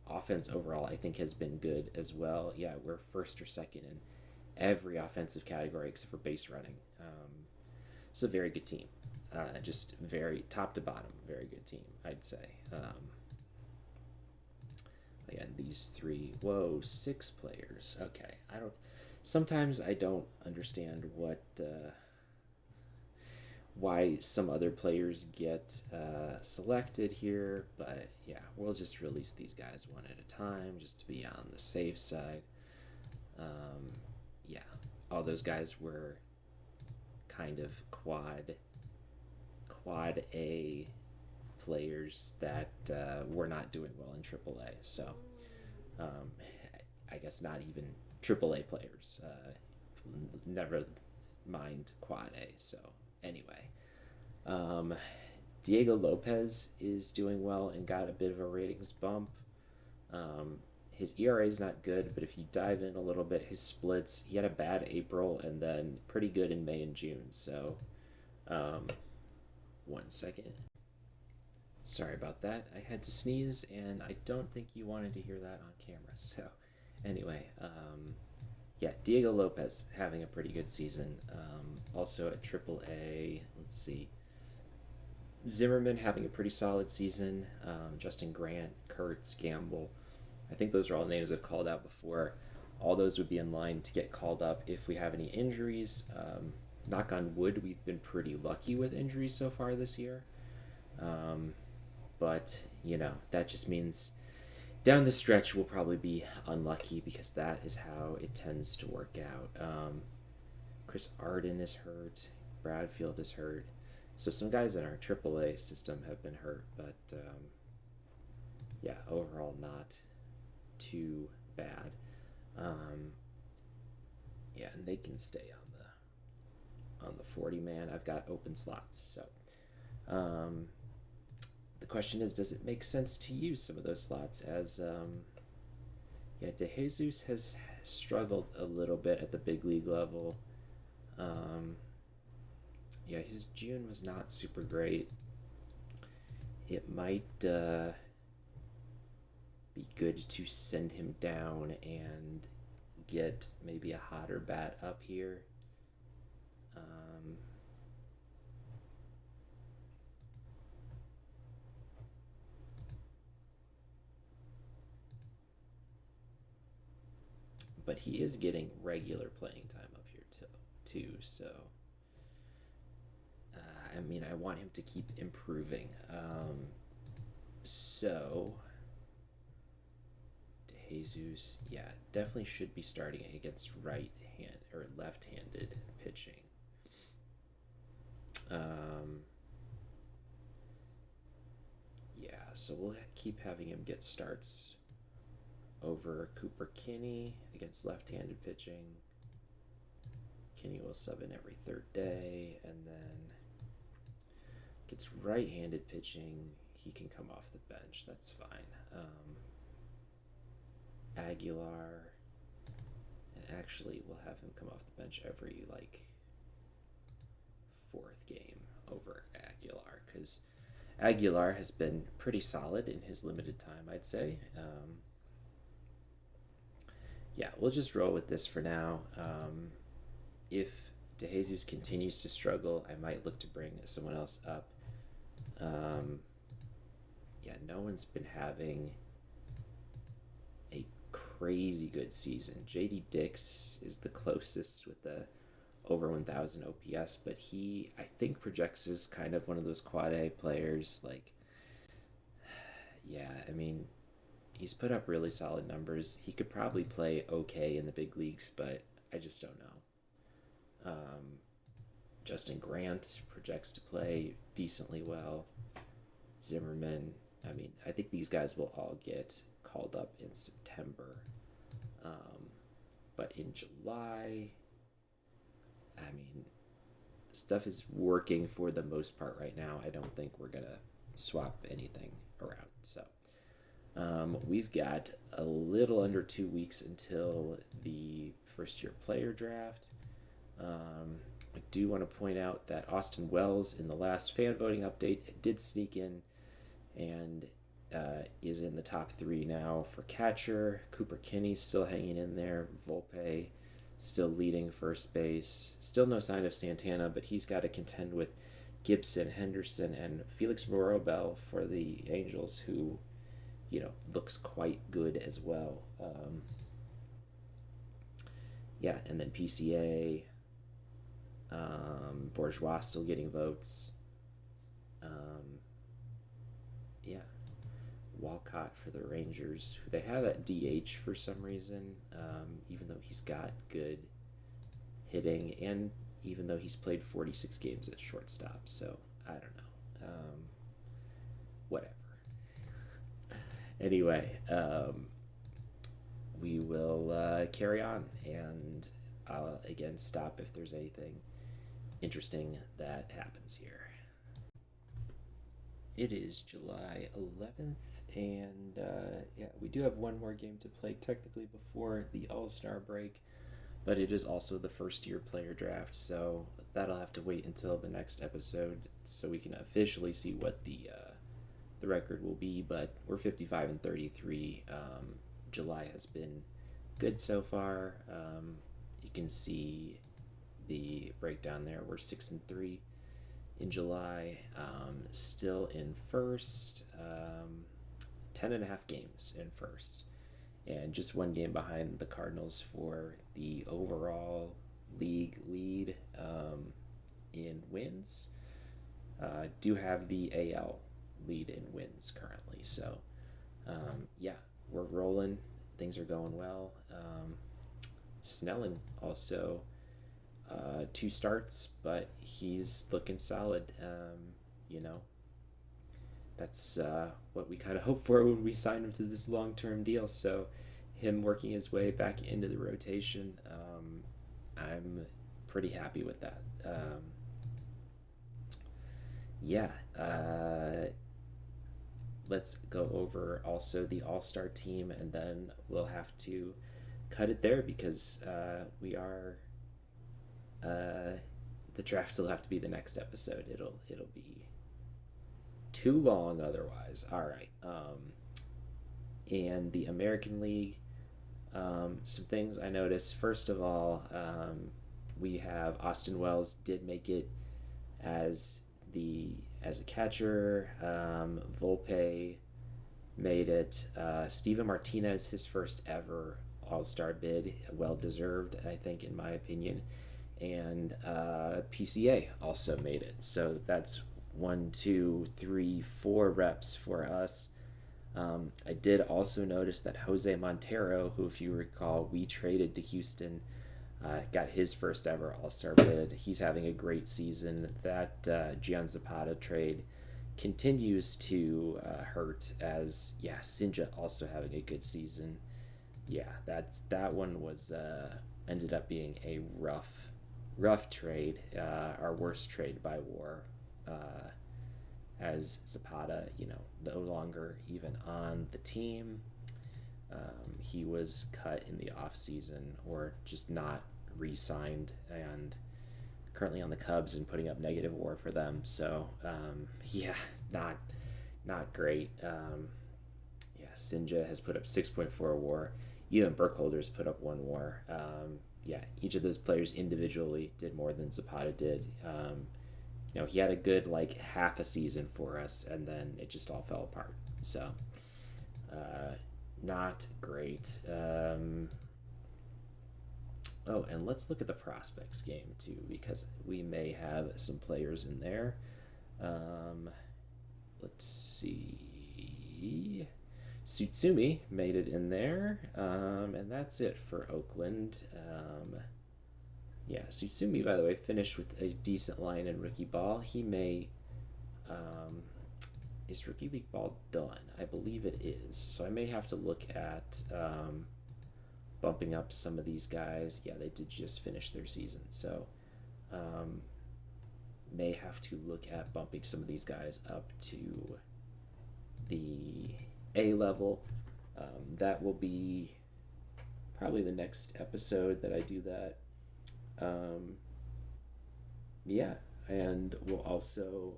offense overall, I think, has been good as well. Yeah, we're first or second in every offensive category except for base running. It's a very good team. Just very top to bottom, very good team, I'd say. Again, these 3, 6 players. Okay, I don't. Sometimes I don't understand why some other players get selected here, but yeah, we'll just release these guys one at a time just to be on the safe side. Yeah, all those guys were kind of quad A players that were not doing well in AAA. So um, I guess not even AAA players. Never mind quad A. So anyway, um, Diego Lopez is doing well and got a bit of a ratings bump. his ERA is not good, but if you dive in a little bit, his splits, he had a bad April and then pretty good in May and June. So, um, 1 second. Sorry about that. I had to sneeze, and I don't think you wanted to hear that on camera. So, anyway, yeah, Diego Lopez having a pretty good season. Also at AAA, let's see. Zimmerman having a pretty solid season. Justin Grant, Kurtz, Gamble. I think those are all names I've called out before. All those would be in line to get called up if we have any injuries. Knock on wood, we've been pretty lucky with injuries so far this year. Um, but, that just means down the stretch we'll probably be unlucky because that is how it tends to work out. Chris Arden is hurt. Bradfield is hurt. So some guys in our AAA system have been hurt, but yeah, overall not too bad. Yeah, and they can stay on the 40 man. I've got open slots, so the question is, does it make sense to use some of those slots? As yeah, DeJesus has struggled a little bit at the big league level. Yeah, his June was not super great. It might be good to send him down and get maybe a hotter bat up here. But he is getting regular playing time up here too. So I mean, I want him to keep improving. So DeJesus, yeah, definitely should be starting against right hand or left-handed pitching. Yeah, so we'll keep having him get starts over Cooper Kinney against left-handed pitching. Kinney will sub in every third day, and then gets right-handed pitching. He can come off the bench. That's fine. Aguilar, and actually we'll have him come off the bench every fourth game over Aguilar, because Aguilar has been pretty solid in his limited time, I'd say. Yeah, we'll just roll with this for now. If DeJesus continues to struggle, I might look to bring someone else up. Yeah, no one's been having a crazy good season. JD Dix is the closest with the over 1,000 OPS, but he, I think, projects as kind of one of those quad A players. Yeah, I mean, he's put up really solid numbers. He could probably play okay in the big leagues, but I just don't know. Justin Grant projects to play decently well. Zimmerman, I mean, I think these guys will all get called up in September. But in July, I mean, stuff is working for the most part right now. I don't think we're going to swap anything around. So we've got a little under 2 weeks until the first year player draft. I do want to point out that Austin Wells in the last fan voting update did sneak in and is in the top 3 now for catcher. Cooper Kinney still hanging in there. Volpe still leading first base. Still no sign of Santana, but he's got to contend with Gibson, Henderson, and Felix Morobel for the Angels, who, looks quite good as well. Yeah, and then PCA, Bourgeois still getting votes. Yeah, Walcott for the Rangers, who they have at DH for some reason, even though he's got good hitting, and even though he's played 46 games at shortstop. So I don't know. Whatever. Anyway, we will carry on, and I'll again stop if there's anything interesting that happens here. It is July 11th, and yeah, we do have one more game to play technically before the All Star break, but it is also the first year player draft, so that'll have to wait until the next episode so we can officially see what the record will be. But we're 55-33. July has been good so far. You can see the breakdown there. We're 6-3 in July, still in first, 10.5 games in first, and just one game behind the Cardinals for the overall league lead in wins. Do have the AL lead in wins currently, so yeah, we're rolling. Things are going well. Snelling also 2 starts, but he's looking solid. You know, that's what we kind of hoped for when we signed him to this long-term deal. So, him working his way back into the rotation, I'm pretty happy with that. Yeah, let's go over also the All-Star team, and then we'll have to cut it there because we are the draft will have to be the next episode. It'll be too long otherwise. All right. And the American League, some things I noticed. First of all, we have Austin Wells did make it as as a catcher. Volpe made it. Steven Martinez, his first ever All Star bid, well deserved, I think, in my opinion. And PCA also made it. So that's 1, 2, 3, 4 reps for us. I did also notice that Jose Montero, who, if you recall, we traded to Houston, got his first ever All-Star bid. He's having a great season. That Gian Zapata trade continues to hurt as, yeah, Sinja also having a good season. Yeah, that one was ended up being a rough trade, our worst trade by WAR, as Zapata, no longer even on the team. He was cut in the off season or just not re-signed, and currently on the Cubs and putting up negative WAR for them. So yeah, not great. Yeah, Sinja has put up 6.4 WAR. Even Burkholder's put up 1 WAR. Yeah, each of those players individually did more than Zapata did. He had a good half a season for us, and then it just all fell apart. So, not great. Oh, and let's look at the prospects game too, because we may have some players in there. Um, let's see. Tsutsumi made it in there, and that's it for Oakland. Yeah, Tsutsumi, by the way, finished with a decent line in rookie ball. He may. Is rookie league ball done? I believe it is. So I may have to look at bumping up some of these guys. Yeah, they did just finish their season. So may have to look at bumping some of these guys up to the A level. That will be probably the next episode that I do that. Yeah, and we'll also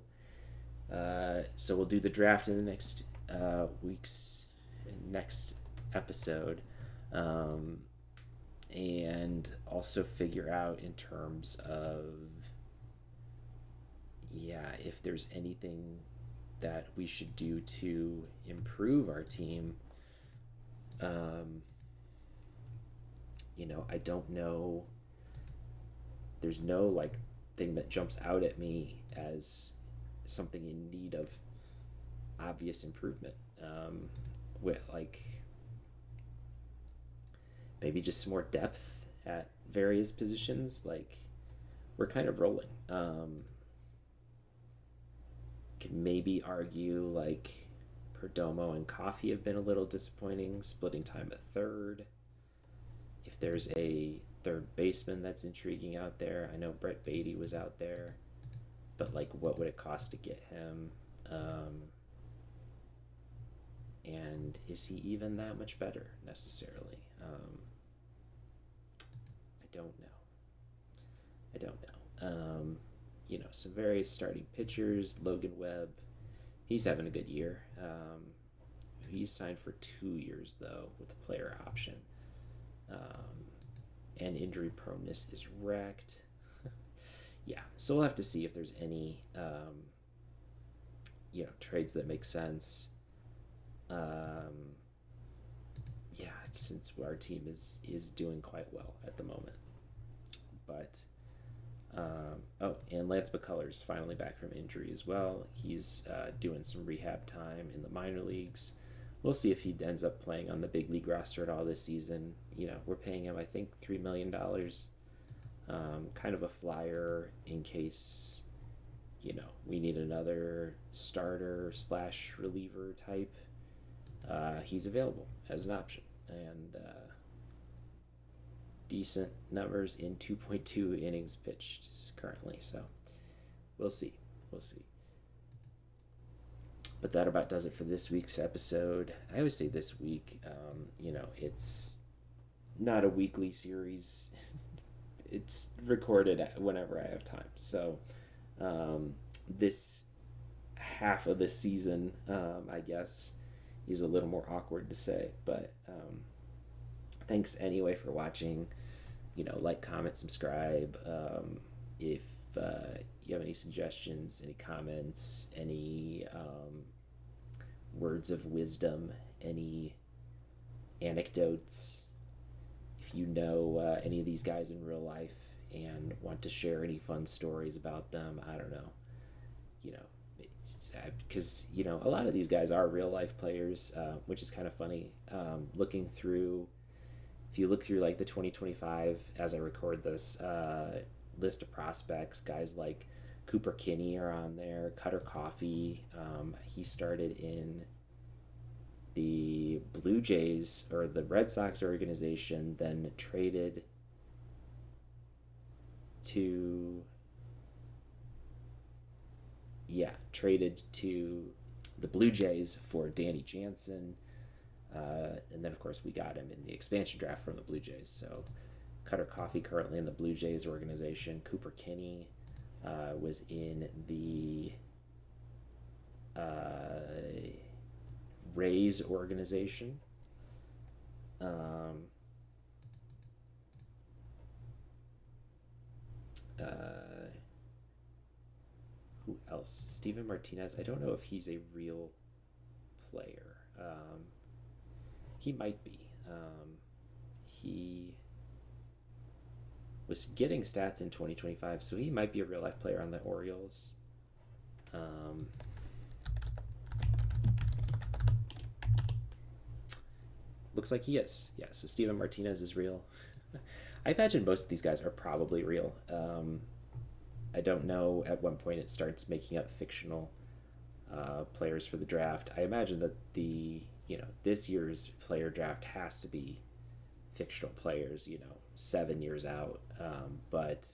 so we'll do the draft in the next week's next episode, and also figure out in terms of, yeah, if there's anything that we should do to improve our team. I don't know. There's no thing that jumps out at me as something in need of obvious improvement. With maybe just some more depth at various positions. We're kind of rolling. Could maybe argue Perdomo and Coffee have been a little disappointing, splitting time at third. If there's a third baseman that's intriguing out there, I know Brett Beatty was out there, but what would it cost to get him? And is he even that much better necessarily? I don't know. I don't know. Some various starting pitchers. Logan Webb, he's having a good year. He's signed for 2 years though with a player option, and injury proneness is wrecked. Yeah, so we'll have to see if there's any trades that make sense. Yeah, since our team is doing quite well at the moment. But and Lance McCullers finally back from injury as well. He's doing some rehab time in the minor leagues. We'll see if he ends up playing on the big league roster at all this season. We're paying him, I think, $3 million. Kind of a flyer in case, we need another starter / reliever type. He's available as an option. And decent numbers in 2.2 innings pitched currently. So we'll see. We'll see. But that about does it for this week's episode. I always say this week, it's not a weekly series. It's recorded whenever I have time. So this half of the season, I guess, is a little more awkward to say. But thanks anyway for watching. Like, comment, subscribe. If you have any suggestions, any comments, any words of wisdom, any anecdotes, if you know any of these guys in real life and want to share any fun stories about them, I don't know, because a lot of these guys are real life players, which is kind of funny. If you look through like the 2025 as I record this list of prospects, guys like Cooper Kinney are on there. Cutter Coffee, he started in the Blue Jays or the Red Sox organization, then traded to the Blue Jays for Danny Jansen. And then, of course, we got him in the expansion draft from the Blue Jays. So Cutter Coffee currently in the Blue Jays organization. Cooper Kinney was in the Rays organization. Who else? Steven Martinez. I don't know if he's a real player. He might be. He was getting stats in 2025, so he might be a real life player on the Orioles. Looks like he is. Yeah, so Steven Martinez is real. I imagine most of these guys are probably real. I don't know at what point it starts making up fictional players for the draft. I imagine that this year's player draft has to be fictional players, 7 years out. But,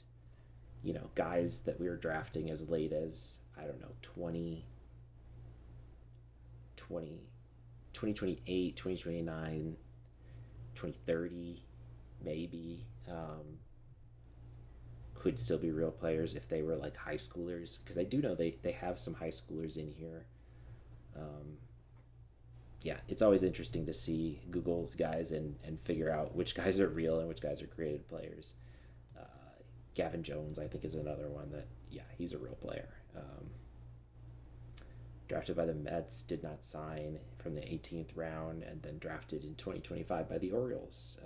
guys that we were drafting as late as, I don't know, 2028, 2029, 2030, maybe, could still be real players if they were like high schoolers. Because I do know they have some high schoolers in here. Yeah, it's always interesting to see Google's guys and figure out which guys are real and which guys are created players. Gavin Jones, I think, is another one that, yeah, he's a real player. Drafted by the Mets, did not sign from the 18th round, and then drafted in 2025 by the Orioles.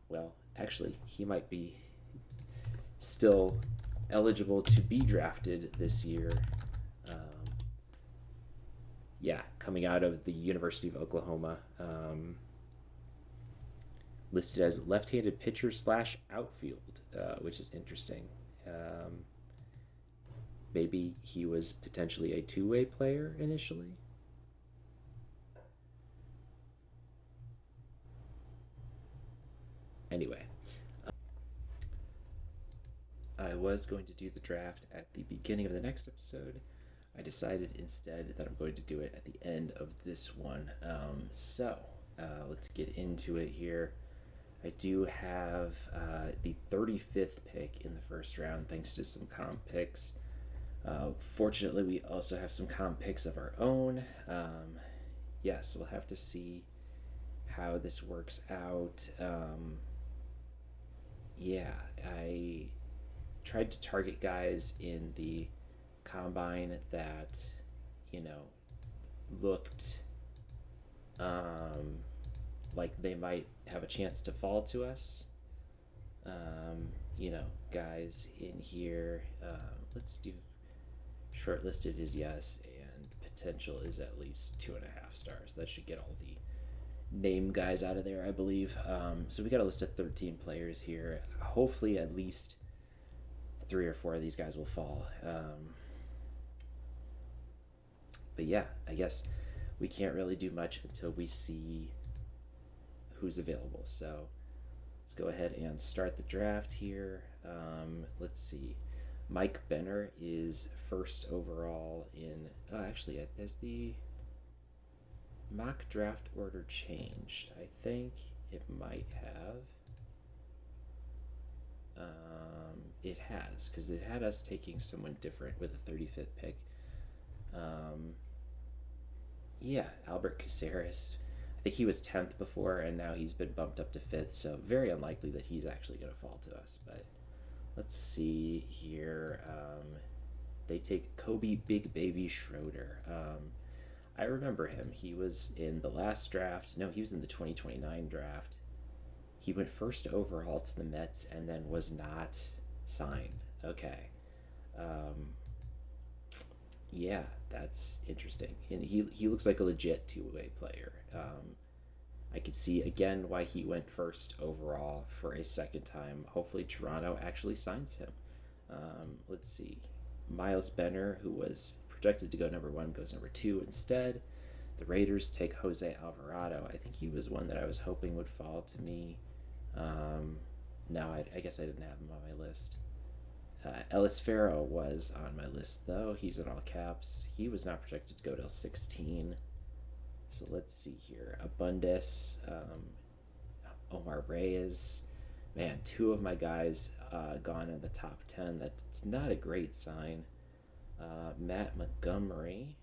Well, actually, he might be still eligible to be drafted this year. Yeah, coming out of the University of Oklahoma. Listed as left-handed pitcher / outfield, which is interesting. Maybe he was potentially a two-way player initially. Anyway, I was going to do the draft at the beginning of the next episode. I decided instead that I'm going to do it at the end of this one. Let's get into it here. I do have the 35th pick in the first round, thanks to some comp picks. Fortunately, we also have some comp picks of our own. So we'll have to see how this works out. I tried to target guys in the combine that, you know, looked like they might have a chance to fall to us. Guys in here, let's do shortlisted is yes, and potential is at least 2.5 stars. That should get all the name guys out of there, I believe. So we got a list of 13 players here. Hopefully, at least 3 or 4 of these guys will fall. But yeah, I guess we can't really do much until we see who's available. So let's go ahead and start the draft here. Let's see. Mike Benner is first overall in. Oh, actually, has the mock draft order changed? I think it might have. It has, because it had us taking someone different with the 35th pick. Albert Caceres. I think he was 10th before, and now he's been bumped up to 5th, so very unlikely that he's actually going to fall to us. But let's see here. They take Kobe Big Baby Schroeder. I remember him. He was in the last draft. No, he was in the 2029 draft. He went first overall to the Mets and then was not signed. Okay. That's interesting. And he looks like a legit two-way player. I could see again why he went first overall for a second time. Hopefully Toronto actually signs him. Let's see. Miles Benner, who was projected to go number 1, goes number 2 instead. The Raiders take Jose Alvarado. I think he was one that I was hoping would fall to me. No, I guess I didn't have him on my list. Ellis Farrow was on my list, though. He's in all caps. He was not projected to go till 16. So let's see here. Abundis, Omar Reyes. Man, 2 of my guys gone in the top 10. That's not a great sign. Matt Montgomery,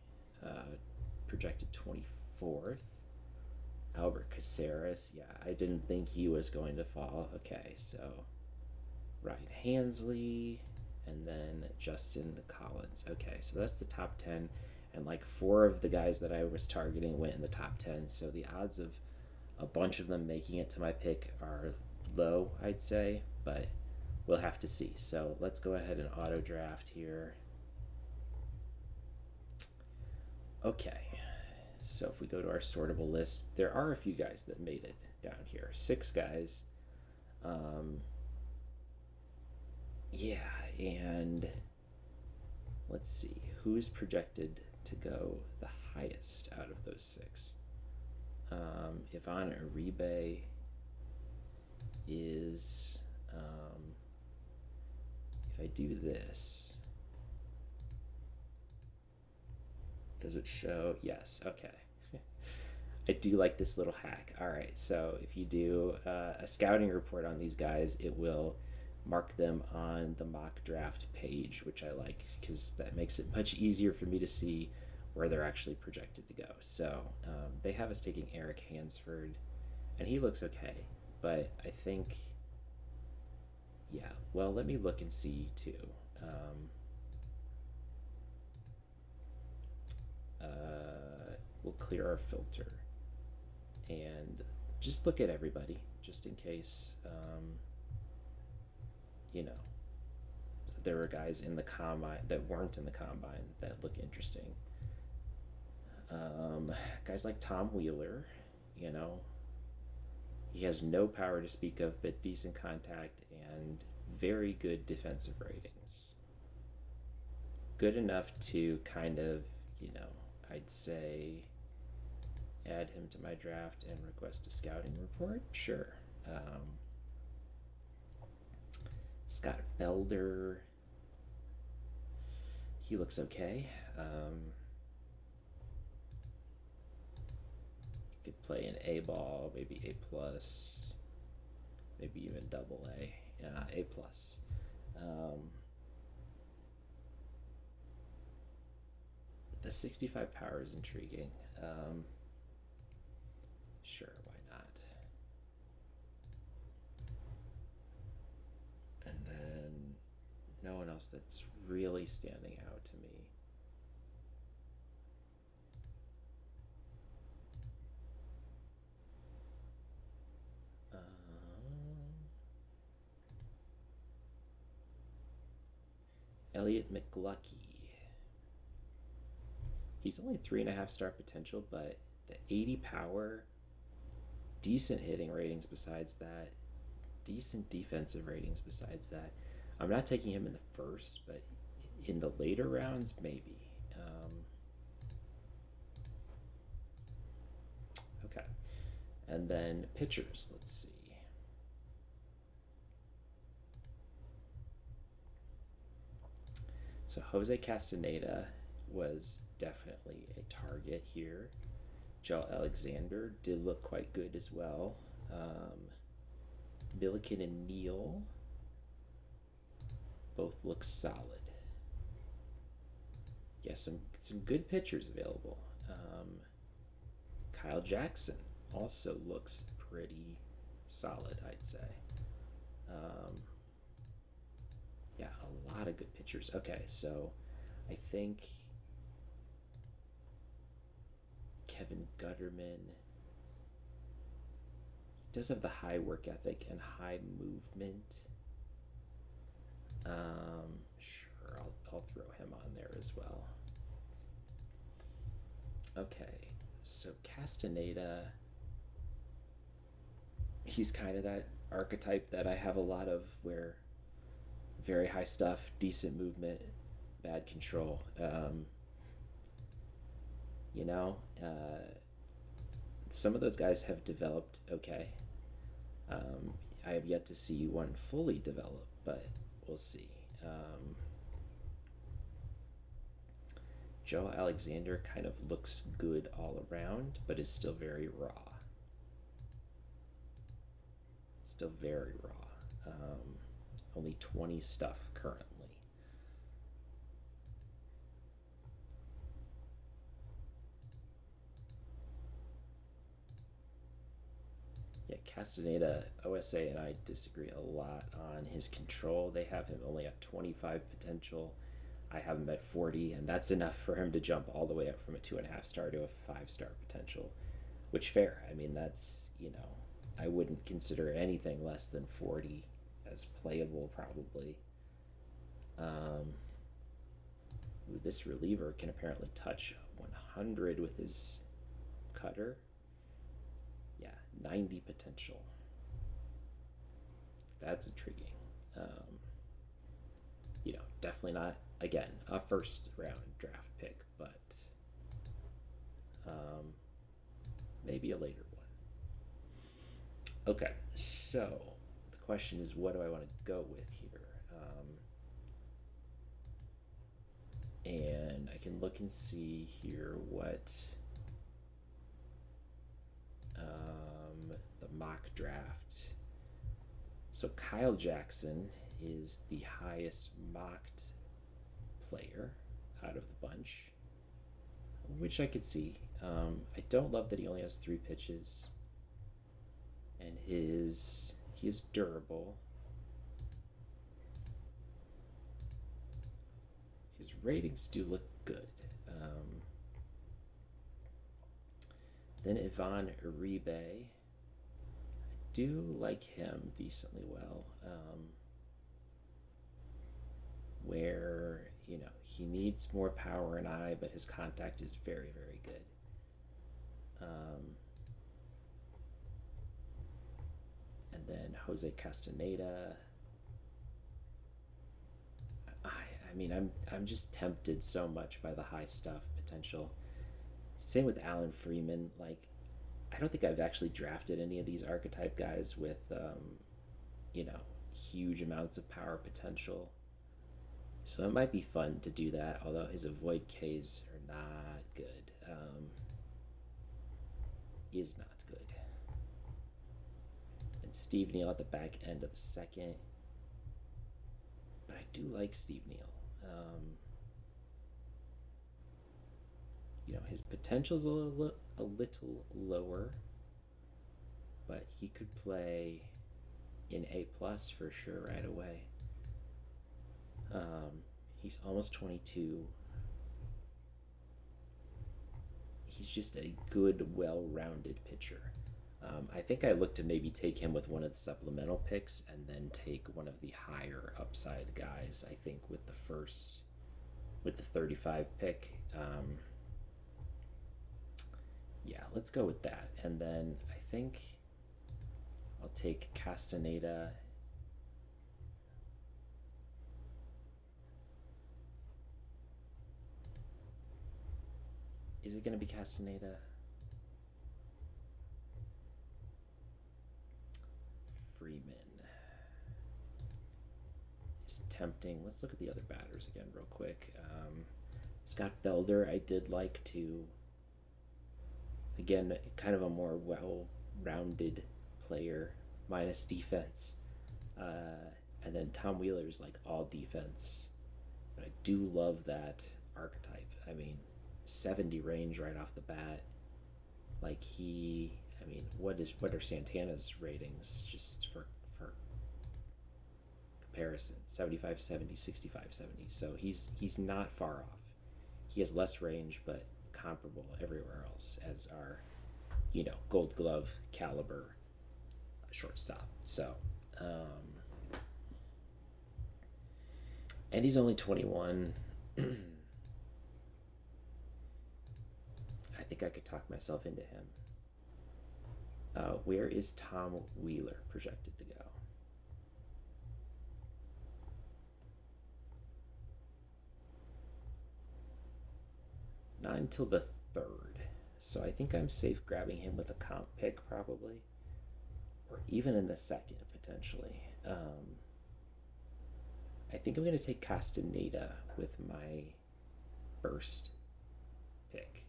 projected 24th. Albert Caceres. Yeah, I didn't think he was going to fall. Okay, so Ryan Hansley, and then Justin Collins. Okay, so that's the top 10, and like 4 of the guys that I was targeting went in the top 10, so the odds of a bunch of them making it to my pick are low, I'd say, but we'll have to see. So let's go ahead and auto draft here. Okay, so if we go to our sortable list, there are a few guys that made it down here. 6 guys. And let's see, who's projected to go the highest out of those 6? Ivan Uribe is, if I do this, does it show? Yes, okay. I do like this little hack. All right, so if you do a scouting report on these guys, it will mark them on the mock draft page, which I like because that makes it much easier for me to see where they're actually projected to go. So they have us taking Eric Hansford, and he looks okay, but I think, well, let me look and see too. We'll clear our filter and just look at everybody, just in case, so there were guys in the combine that weren't in the combine that look interesting. Guys like Tom Wheeler, he has no power to speak of, but decent contact and very good defensive ratings. Good enough to kind of, I'd say add him to my draft and request a scouting report. Sure. Scott Felder. he looks okay. Could play an A ball, maybe A plus, maybe even double A. Yeah, A plus. The 65 power is intriguing. Sure, why not? And then no one else that's really standing out to me. Elliot McLucky. He's only 3.5 star potential, but the 80 power, decent hitting ratings besides that, decent defensive ratings besides that. I'm not taking him in the first, but in the later rounds, maybe. Okay. And then pitchers, let's see. So Jose Castaneda was definitely a target here. Joe Alexander did look quite good as well. Milliken and Neal both look solid. Yeah, some good pitchers available. Kyle Jackson also looks pretty solid, I'd say. Yeah, a lot of good pitchers. Okay, so I think Kevin Gutterman does have the high work ethic and high movement. Sure, I'll throw him on there as well. Okay, so Castaneda, he's kind of that archetype that I have a lot of, where very high stuff, decent movement, bad control. You know, some of those guys have developed okay. I have yet to see one fully develop, but we'll see. Joe Alexander kind of looks good all around, but is still very raw. Still very raw. Only 20 stuff currently. Yeah, Castaneda, OSA, and I disagree a lot on his control. They have him only at 25 potential. I have him at 40, and that's enough for him to jump all the way up from a 2.5 star to a 5 star potential. Which, fair. I mean, that's, I wouldn't consider anything less than 40 as playable, probably. This reliever can apparently touch 100 with his cutter. Yeah, 90 potential. That's intriguing. Definitely not, again, a first round draft pick, but maybe a later one. Okay, so the question is, what do I want to go with here? And I can look and see here what the mock draft. So Kyle Jackson is the highest mocked player out of the bunch, which I could see. I don't love that he only has 3 pitches, and he is durable. His ratings do look good. Then Ivan Uribe, I do like him decently well. Where he needs more power and eye, but his contact is very, very good. And then Jose Castaneda. I mean, I'm just tempted so much by the high stuff potential. Same with Alan Freeman. Like, I don't think I've actually drafted any of these archetype guys with, huge amounts of power potential. So it might be fun to do that, although his avoid Ks are not good. Is not good. And Steve Neal at the back end of the second. But I do like Steve Neal. His potential's a little lower, but he could play in A plus for sure right away. He's almost 22. He's just a good, well-rounded pitcher. I think I look to maybe take him with one of the supplemental picks and then take one of the higher upside guys, I think, with the 35 pick. Yeah, let's go with that. And then I think I'll take Castaneda. Is it going to be Castaneda? Freeman is tempting. Let's look at the other batters again real quick. Scott Belder, I did like to. Again, kind of a more well-rounded player, minus defense. And then Tom Wheeler's like all defense. But I do love that archetype. I mean, 70 range right off the bat. Like what are Santana's ratings just for comparison? 75, 70, 65, 70. So he's not far off. He has less range, but comparable everywhere else as our Gold Glove caliber shortstop. So and he's only 21. I think I could talk myself into him. Where is Tom Wheeler projected to go? Not until the 3rd. So I think I'm safe grabbing him with a comp pick probably. Or even in the 2nd potentially. I think I'm going to take Castaneda with my first pick.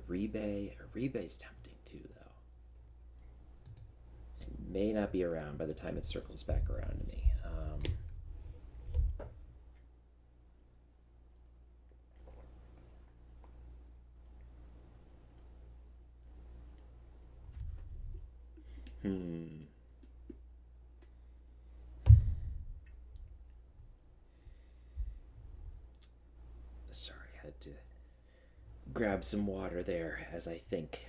Uribe's tempting too, though. It may not be around by the time it circles back around to me. Sorry, I had to grab some water there as I think.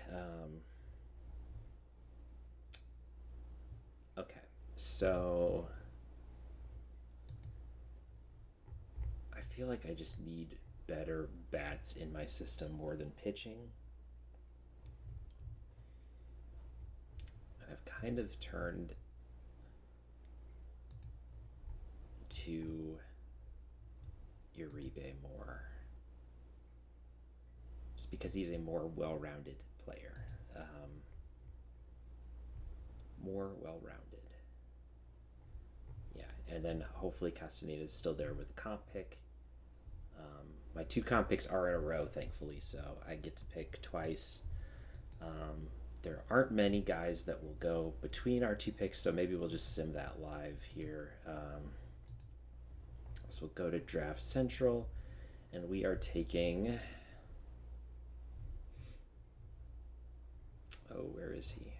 Okay, so I feel like I just need better bats in my system more than pitching. And I've kind of turned to Uribe more. Just because he's a more well-rounded player. More well-rounded. Yeah, and then hopefully Castaneda is still there with the comp pick. My 2 comp picks are in a row, thankfully, so I get to pick twice. There aren't many guys that will go between our 2 picks, so maybe we'll just sim that live here. So we'll go to Draft Central, and we are taking... Oh, where is he?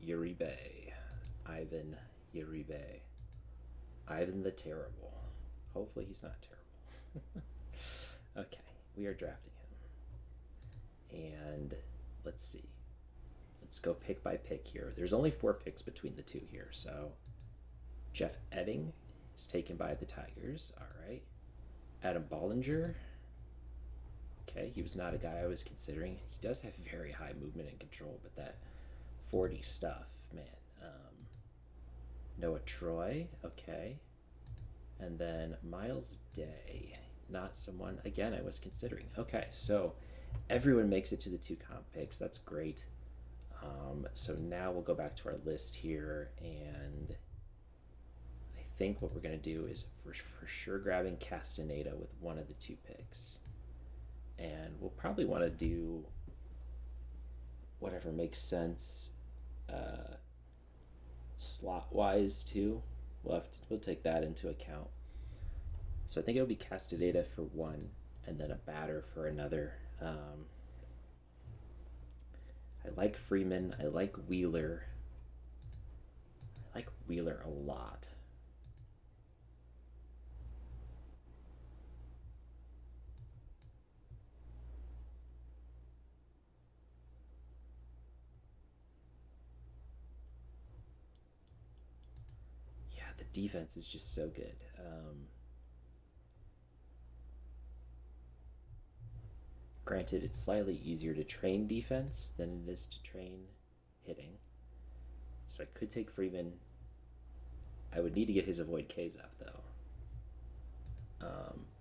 Uribe. Ivan Uribe. Ivan the Terrible. Hopefully he's not terrible. Okay, we are drafting him. And let's see. Let's go pick by pick here. There's only 4 picks between the 2 here, so Jeff Edding is taken by the Tigers. All right. Adam Bollinger. Okay, he was not a guy I was considering. He does have very high movement and control, but that 40 stuff, man. Noah Troy, okay. And then Miles Day, not someone, again, I was considering. Okay, so everyone makes it to the 2 comp picks. That's great. So now we'll go back to our list here, and think what we're going to do is we're for sure grabbing Castaneda with one of the 2 picks. And we'll probably want to do whatever makes sense slot-wise too. We'll take that into account. So I think it'll be Castaneda for 1 and then a batter for another. I like Freeman. I like Wheeler. I like Wheeler a lot. Yeah, the defense is just so good. Granted, it's slightly easier to train defense than it is to train hitting. So I could take Freeman. I would need to get his avoid Ks up, though.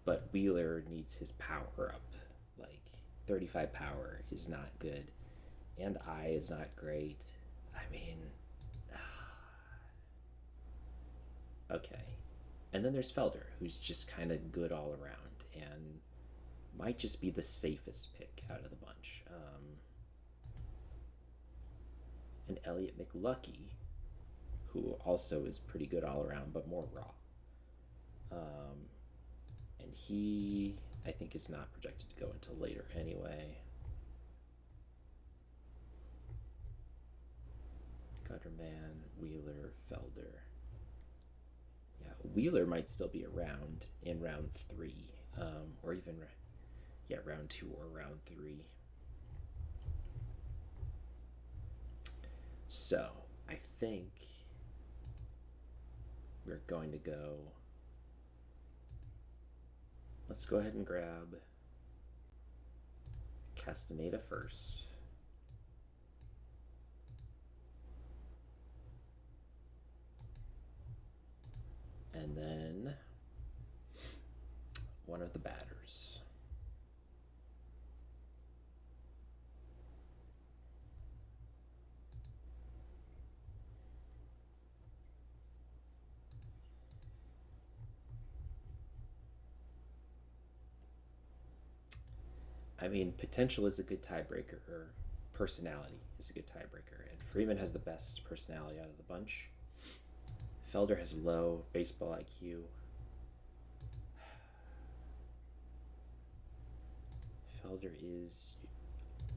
But Wheeler needs his power up. Like, 35 power is not good. And I is not great. I mean... okay. And then there's Felder, who's just kind of good all around. And might just be the safest pick out of the bunch. And Elliot McLucky, who also is pretty good all around, but more raw. And he, I think, is not projected to go until later anyway. Gutterman, Wheeler, Felder. Yeah, Wheeler might still be around in round 3, or even, yeah, round 2 or round 3. So, I think we're going to go. Let's go ahead and grab Castaneda first. And then one of the batters. I mean, potential is a good tiebreaker, or personality is a good tiebreaker, and Freeman has the best personality out of the bunch. Felder has low baseball IQ. Felder is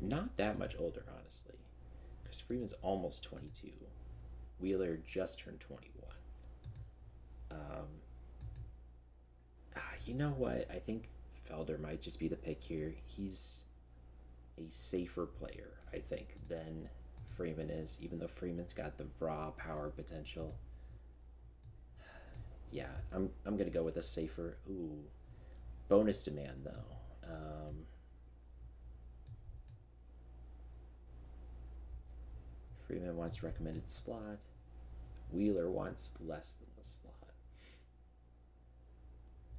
not that much older, honestly, because Freeman's almost 22. Wheeler just turned 21. You know what? I think Felder might just be the pick here. He's a safer player, I think, than Freeman is, even though Freeman's got the raw power potential. Yeah, I'm gonna go with a safer. Ooh, bonus demand though. Freeman wants recommended slot. Wheeler wants less than the slot.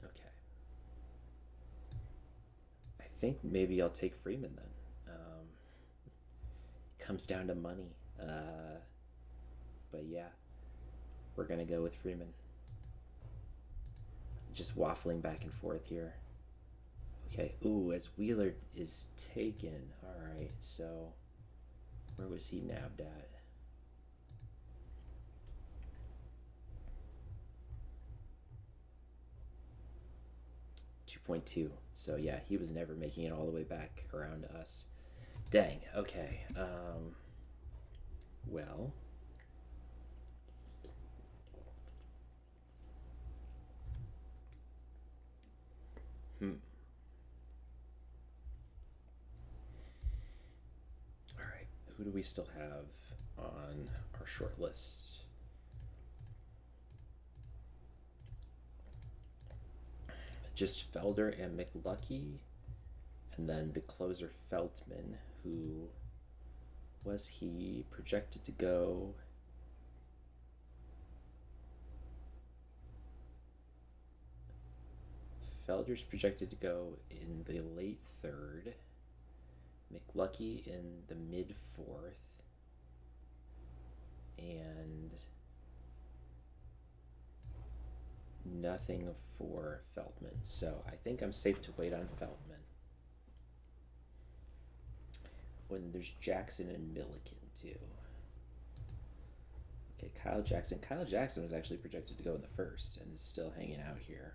Okay. I think maybe I'll take Freeman then. It comes down to money. But yeah, we're gonna go with Freeman. Just waffling back and forth here. Okay, ooh, as Wheeler is taken. Alright, so where was he nabbed at? .2. So yeah, he was never making it all the way back around to us. Dang, okay. Well. Alright, who do we still have on our short list? Just Felder and McLucky, and then the closer Feltman, who was he projected to go? Felder's projected to go in the late 3rd, McLucky in the mid 4th, and Nothing for Feldman, so I think I'm safe to wait on Feldman. When there's Jackson and Milliken too. Okay, Kyle Jackson. Kyle Jackson was actually projected to go in the first and is still hanging out here.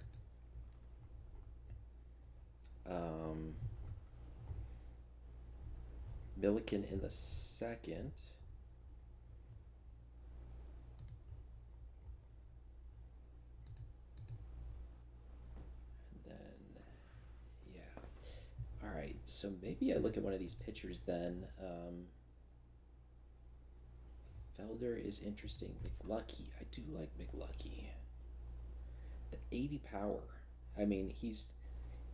Milliken in the second. And then, yeah. All right, so maybe I look at one of these pitchers then. Felder is interesting. McLucky. I do like McLucky. The 80 power. I mean, he's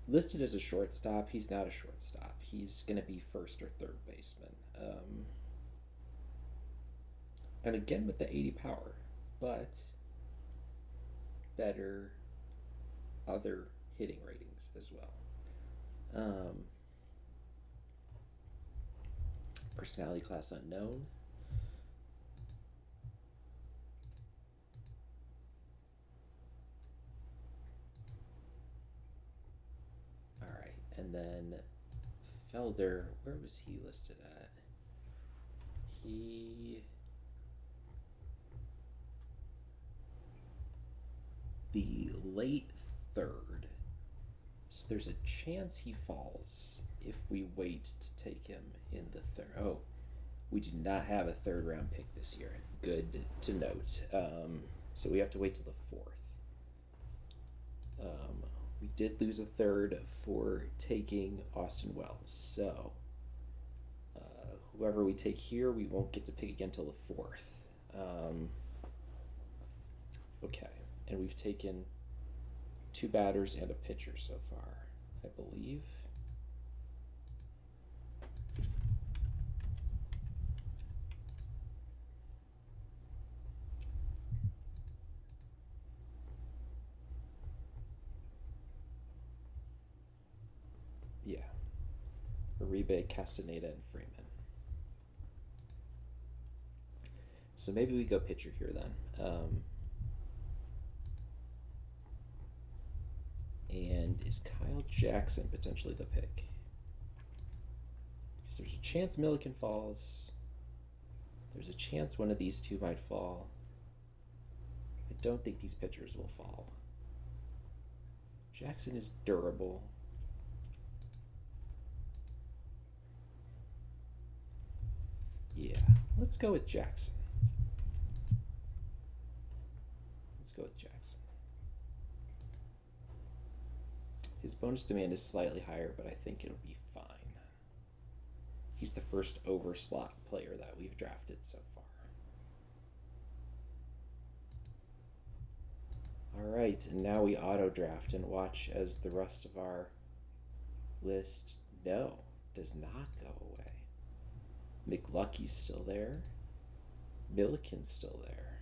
listed as a shortstop. He's not a shortstop. He's going to be first or third baseman. And again with the 80 power, but better other hitting ratings as well. Personality class unknown. And then Felder, where was he listed at? The late third. So there's a chance he falls if we wait to take him in the third. Oh, we do not have a third round pick this year. Good to note. So we have to wait till the fourth. We did lose a third for taking Austin Wells. So whoever we take here, we won't get to pick again till the fourth. Okay, and we've taken 2 batters and a pitcher so far, I believe. Yeah. Uribe, Castaneda, and Freeman. So maybe we go pitcher here then. And is Kyle Jackson potentially the pick? Because there's a chance Milliken falls. There's a chance one of these two might fall. I don't think these pitchers will fall. Jackson is durable. Yeah, let's go with Jackson. Let's go with Jackson. His bonus demand is slightly higher, but I think it'll be fine. He's the first over slot player that we've drafted so far. All right, and now we auto draft and watch as the rest of our list, does not go away. McLucky's still there. Milliken's still there.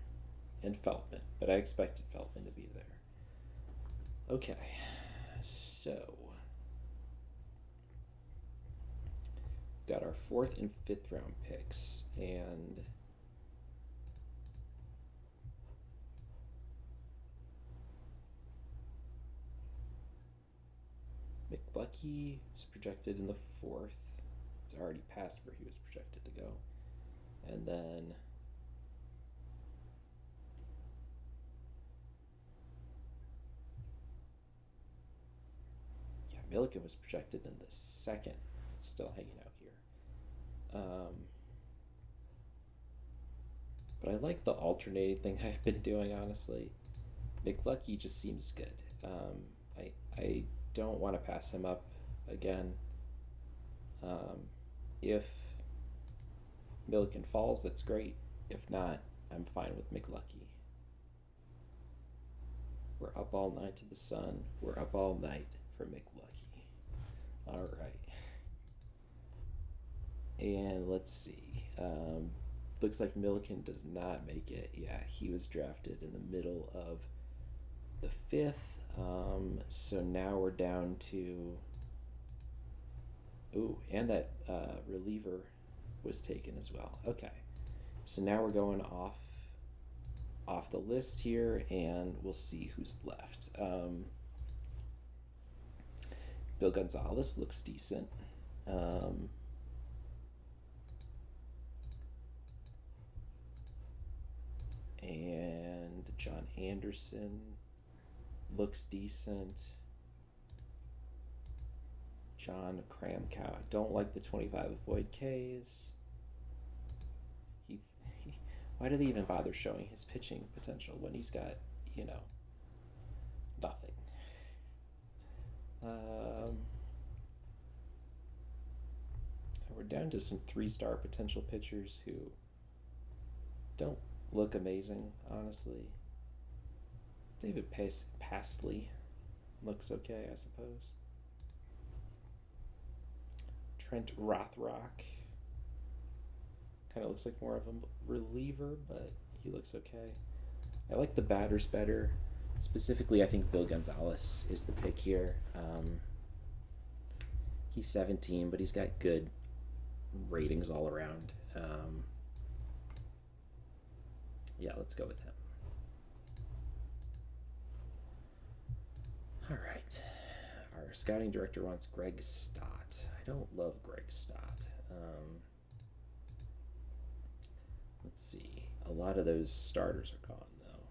And Feldman, but I expected Feldman to be there. Okay, so got our 4th and 5th round picks, and McLucky is projected in the 4th. It's already past where he was projected to go. And then Milliken was projected in the 2nd. Still hanging out here. But I like the alternating thing I've been doing, honestly. McLucky just seems good. I don't want to pass him up again. If Milliken falls, that's great. If not, I'm fine with McLucky. We're up all night to the sun. We're up all night for McLucky. All right. And let's see. Looks like Milliken does not make it. Yeah, he was drafted in the middle of the 5th. So now we're down to... Ooh, and that reliever was taken as well. Okay. So now we're going off off the list here, and we'll see who's left. Bill Gonzalez looks decent. And John Anderson looks decent. John Kramkow. I don't like the 25 avoid Ks. Why do they even bother showing his pitching potential when he's got, nothing? We're down to some 3-star potential pitchers who don't look amazing, honestly. David Pastley looks okay, I suppose. Trent Rothrock kind of looks like more of a reliever, but he looks okay. I like the batters better. Specifically, I think Bill Gonzalez is the pick here. He's 17, but he's got good ratings all around. Yeah, let's go with him. All right. Our scouting director wants Greg Stott. I don't love Greg Stott. Let's see. A lot of those starters are gone, though.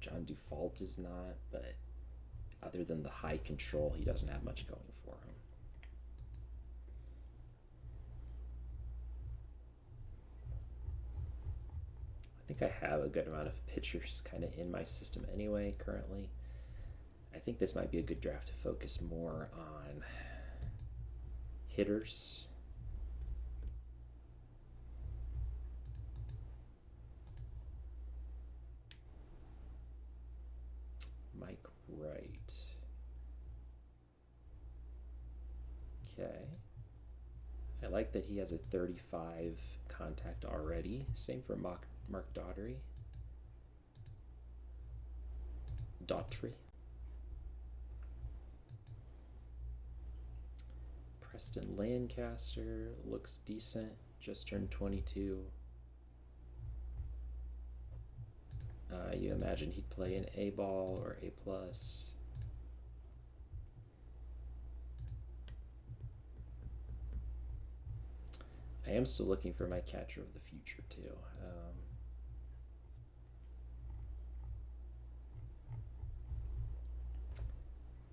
John Dufault is not, but other than the high control, he doesn't have much going for him. I think I have a good amount of pitchers kind of in my system anyway currently. I think this might be a good draft to focus more on hitters. Mike Wright. Okay. I like that he has a 35 contact already. Same for Mark Daughtry. Preston Lancaster looks decent. Just turned 22. You imagine he'd play an A ball or A plus. I am still looking for my catcher of the future too.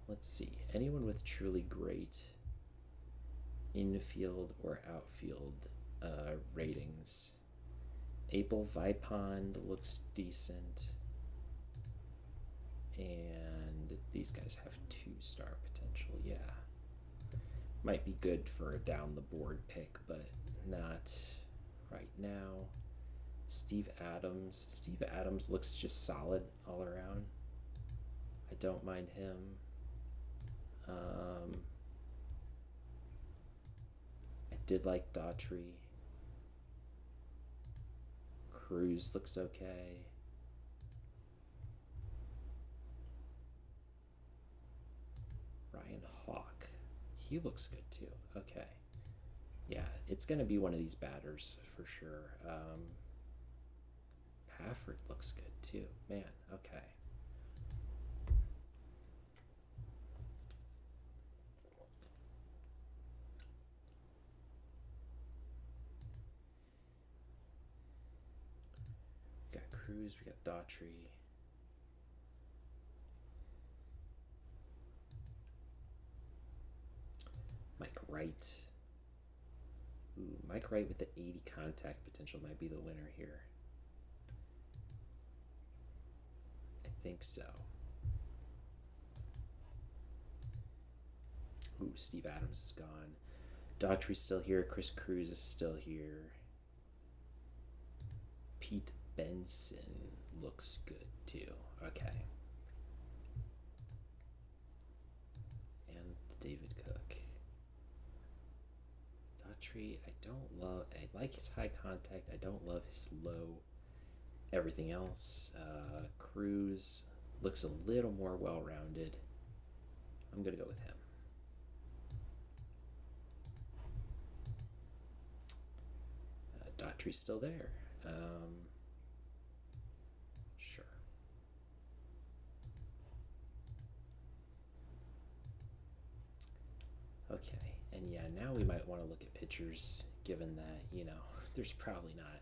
Let's see. Anyone with truly great infield or outfield ratings? Abel Vipond looks decent. And these guys have 2-star potential, yeah. Might be good for a down the board pick, but not right now. Steve Adams looks just solid all around. I don't mind him. I did like Daughtry. Cruz looks okay. Ryan Hawk. He looks good too. Okay. Yeah, it's going to be one of these batters for sure. Pafford looks good too. Man, okay. We got Cruz, we got Daughtry. Mike Wright. Ooh, Mike Wright with the 80 contact potential might be the winner here. I think so. Ooh, Steve Adams is gone. Daughtry's still here. Chris Cruz is still here. Pete Benson looks good too. Okay. And David Cook. Daughtry, I don't love. I like his high contact. I don't love his low. Everything else. Cruz looks a little more well-rounded. I'm gonna go with him. Daughtry's still there. Okay, and yeah, now we might want to look at pitchers, given that, there's probably not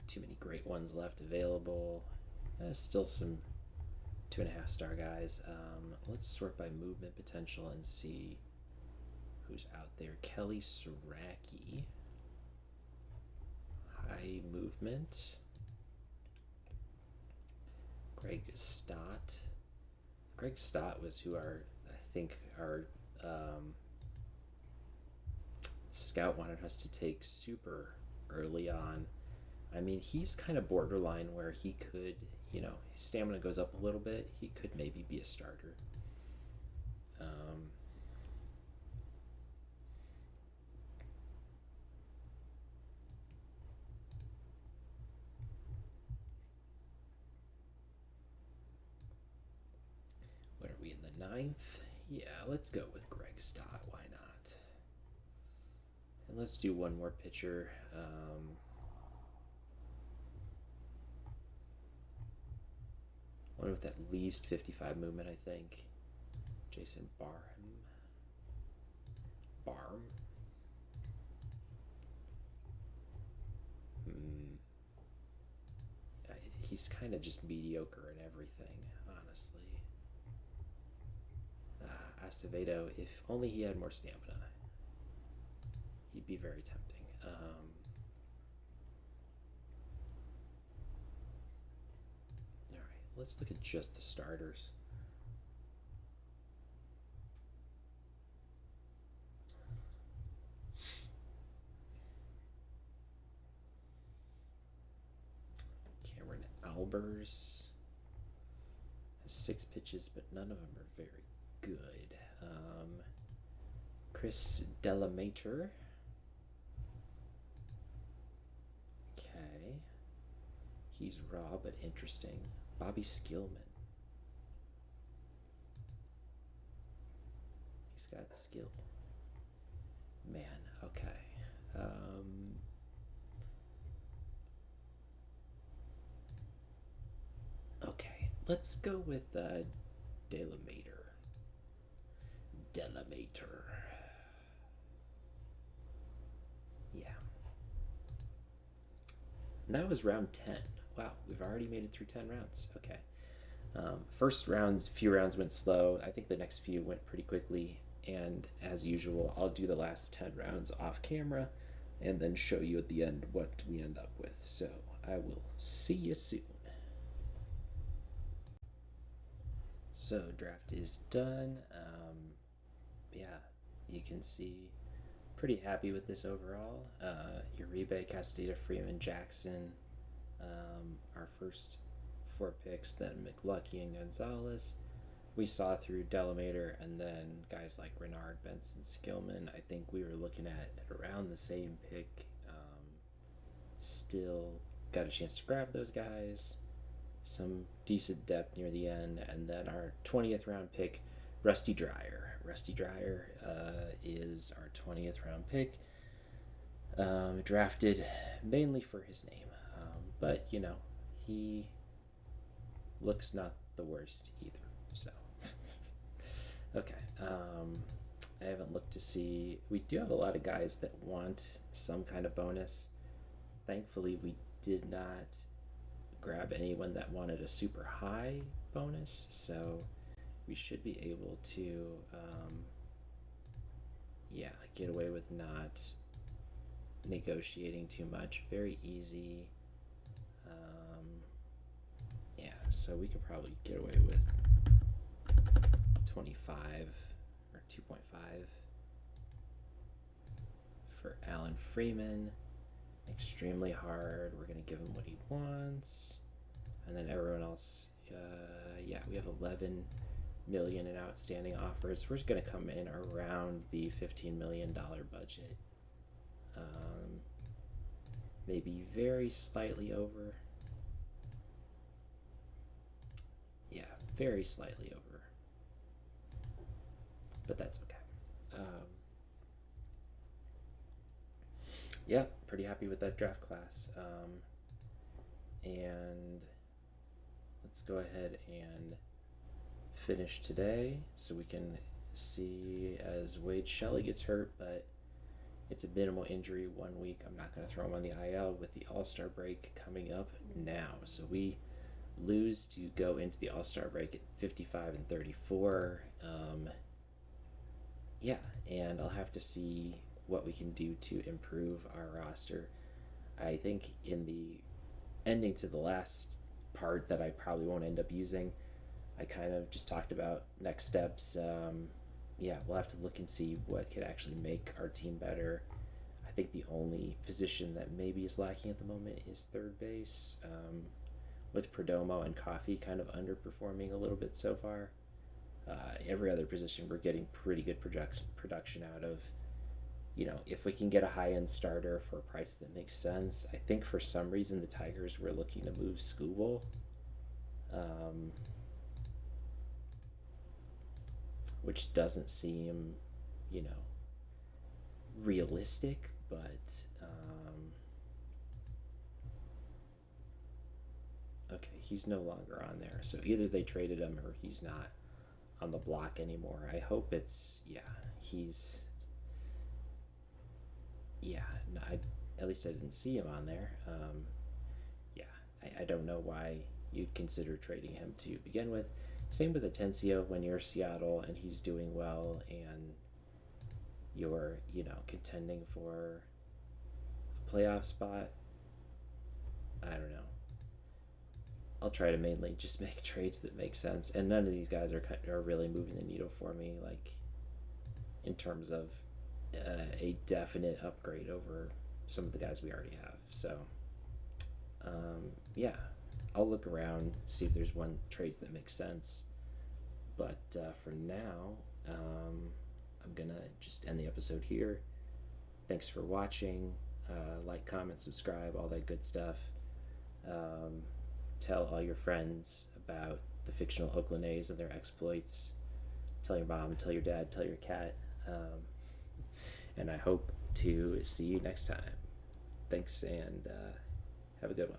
too many great ones left available. Still some 2.5 star guys. Let's sort by movement potential and see who's out there. Kelly Saraki, high movement. Greg Stott. Greg Stott was who our scout wanted us to take super early on. I mean, he's kind of borderline where he could, his stamina goes up a little bit. He could maybe be a starter. What are we in the 9th? Yeah, let's go with Greg Stott. Why not? And let's do one more pitcher. One with at least 55 movement, I think. Jason Barham. He's kind of just mediocre in everything, honestly. Acevedo, if only he had more stamina, he'd be very tempting. All right, let's look at just the starters. Cameron Albers has 6 pitches, but none of them are very good. Chris Delamater. Okay. He's raw but interesting. Bobby Skillman. He's got skill. Man, okay. Okay, let's go with Delamater. Yeah. And that was round 10. Wow, we've already made it through 10 rounds. Okay. Few rounds went slow. I think the next few went pretty quickly. And as usual, I'll do the last 10 rounds off camera and then show you at the end what we end up with. So I will see you soon. So draft is done. Yeah, you can see pretty happy with this overall. Uribe, Castilla, Freeman, Jackson, our first 4 picks, then McLucky and Gonzalez. We saw through Delamater, and then guys like Renard, Benson, Skillman. I think we were looking at around the same pick. Still got a chance to grab those guys. Some decent depth near the end, and then our 20th round pick, Rusty Dreyer. Rusty Dreyer is our 20th round pick. Drafted mainly for his name, but he looks not the worst either. So, okay. I haven't looked to see. We do have a lot of guys that want some kind of bonus. Thankfully, we did not grab anyone that wanted a super high bonus, so we should be able to get away with not negotiating too much. Very easy. So we could probably get away with 25 or 2.5 for Alan Freeman. Extremely hard. We're going to give him what he wants. And then everyone else, we have 11 million in outstanding offers. We're just going to come in around the $15 million budget. Maybe very slightly over. Yeah, very slightly over. But that's okay. Yeah, pretty happy with that draft class. And let's go ahead and finish today so we can see as Wade Shelley gets hurt, but it's a minimal injury 1 week. I'm not going to throw him on the IL with the All-Star break coming up now. So we lose to go into the All-Star break at 55-34. Yeah, and I'll have to see what we can do to improve our roster. I think in the ending to the last part that I probably won't end up using, I kind of just talked about next steps. Yeah, we'll have to look and see what could actually make our team better. I think the only position that maybe is lacking at the moment is third base, with Perdomo and Coffee kind of underperforming a little bit so far. Every other position we're getting pretty good production out of. You know, if we can get a high-end starter for a price that makes sense. I think for some reason the Tigers were looking to move Scooble. Which doesn't seem, you know, realistic, but okay, he's no longer on there. So either they traded him or he's not on the block anymore. I hope it's, yeah, he's, yeah, no, at least I didn't see him on there. Yeah, I don't know why you'd consider trading him to begin with. Same with Atencio when you're Seattle and he's doing well and you're, you know, contending for a playoff spot. I don't know. I'll try to mainly just make trades that make sense, and none of these guys are really moving the needle for me, like in terms of a definite upgrade over some of the guys we already have. So, yeah, I'll look around, see if there's one trades that makes sense. But for now, I'm gonna just end the episode here. Thanks for watching. Like, comment, subscribe, all that good stuff. Tell all your friends about the fictional Oakland A's and their exploits. Tell your mom, tell your dad, tell your cat. And I hope to see you next time. Thanks, and have a good one.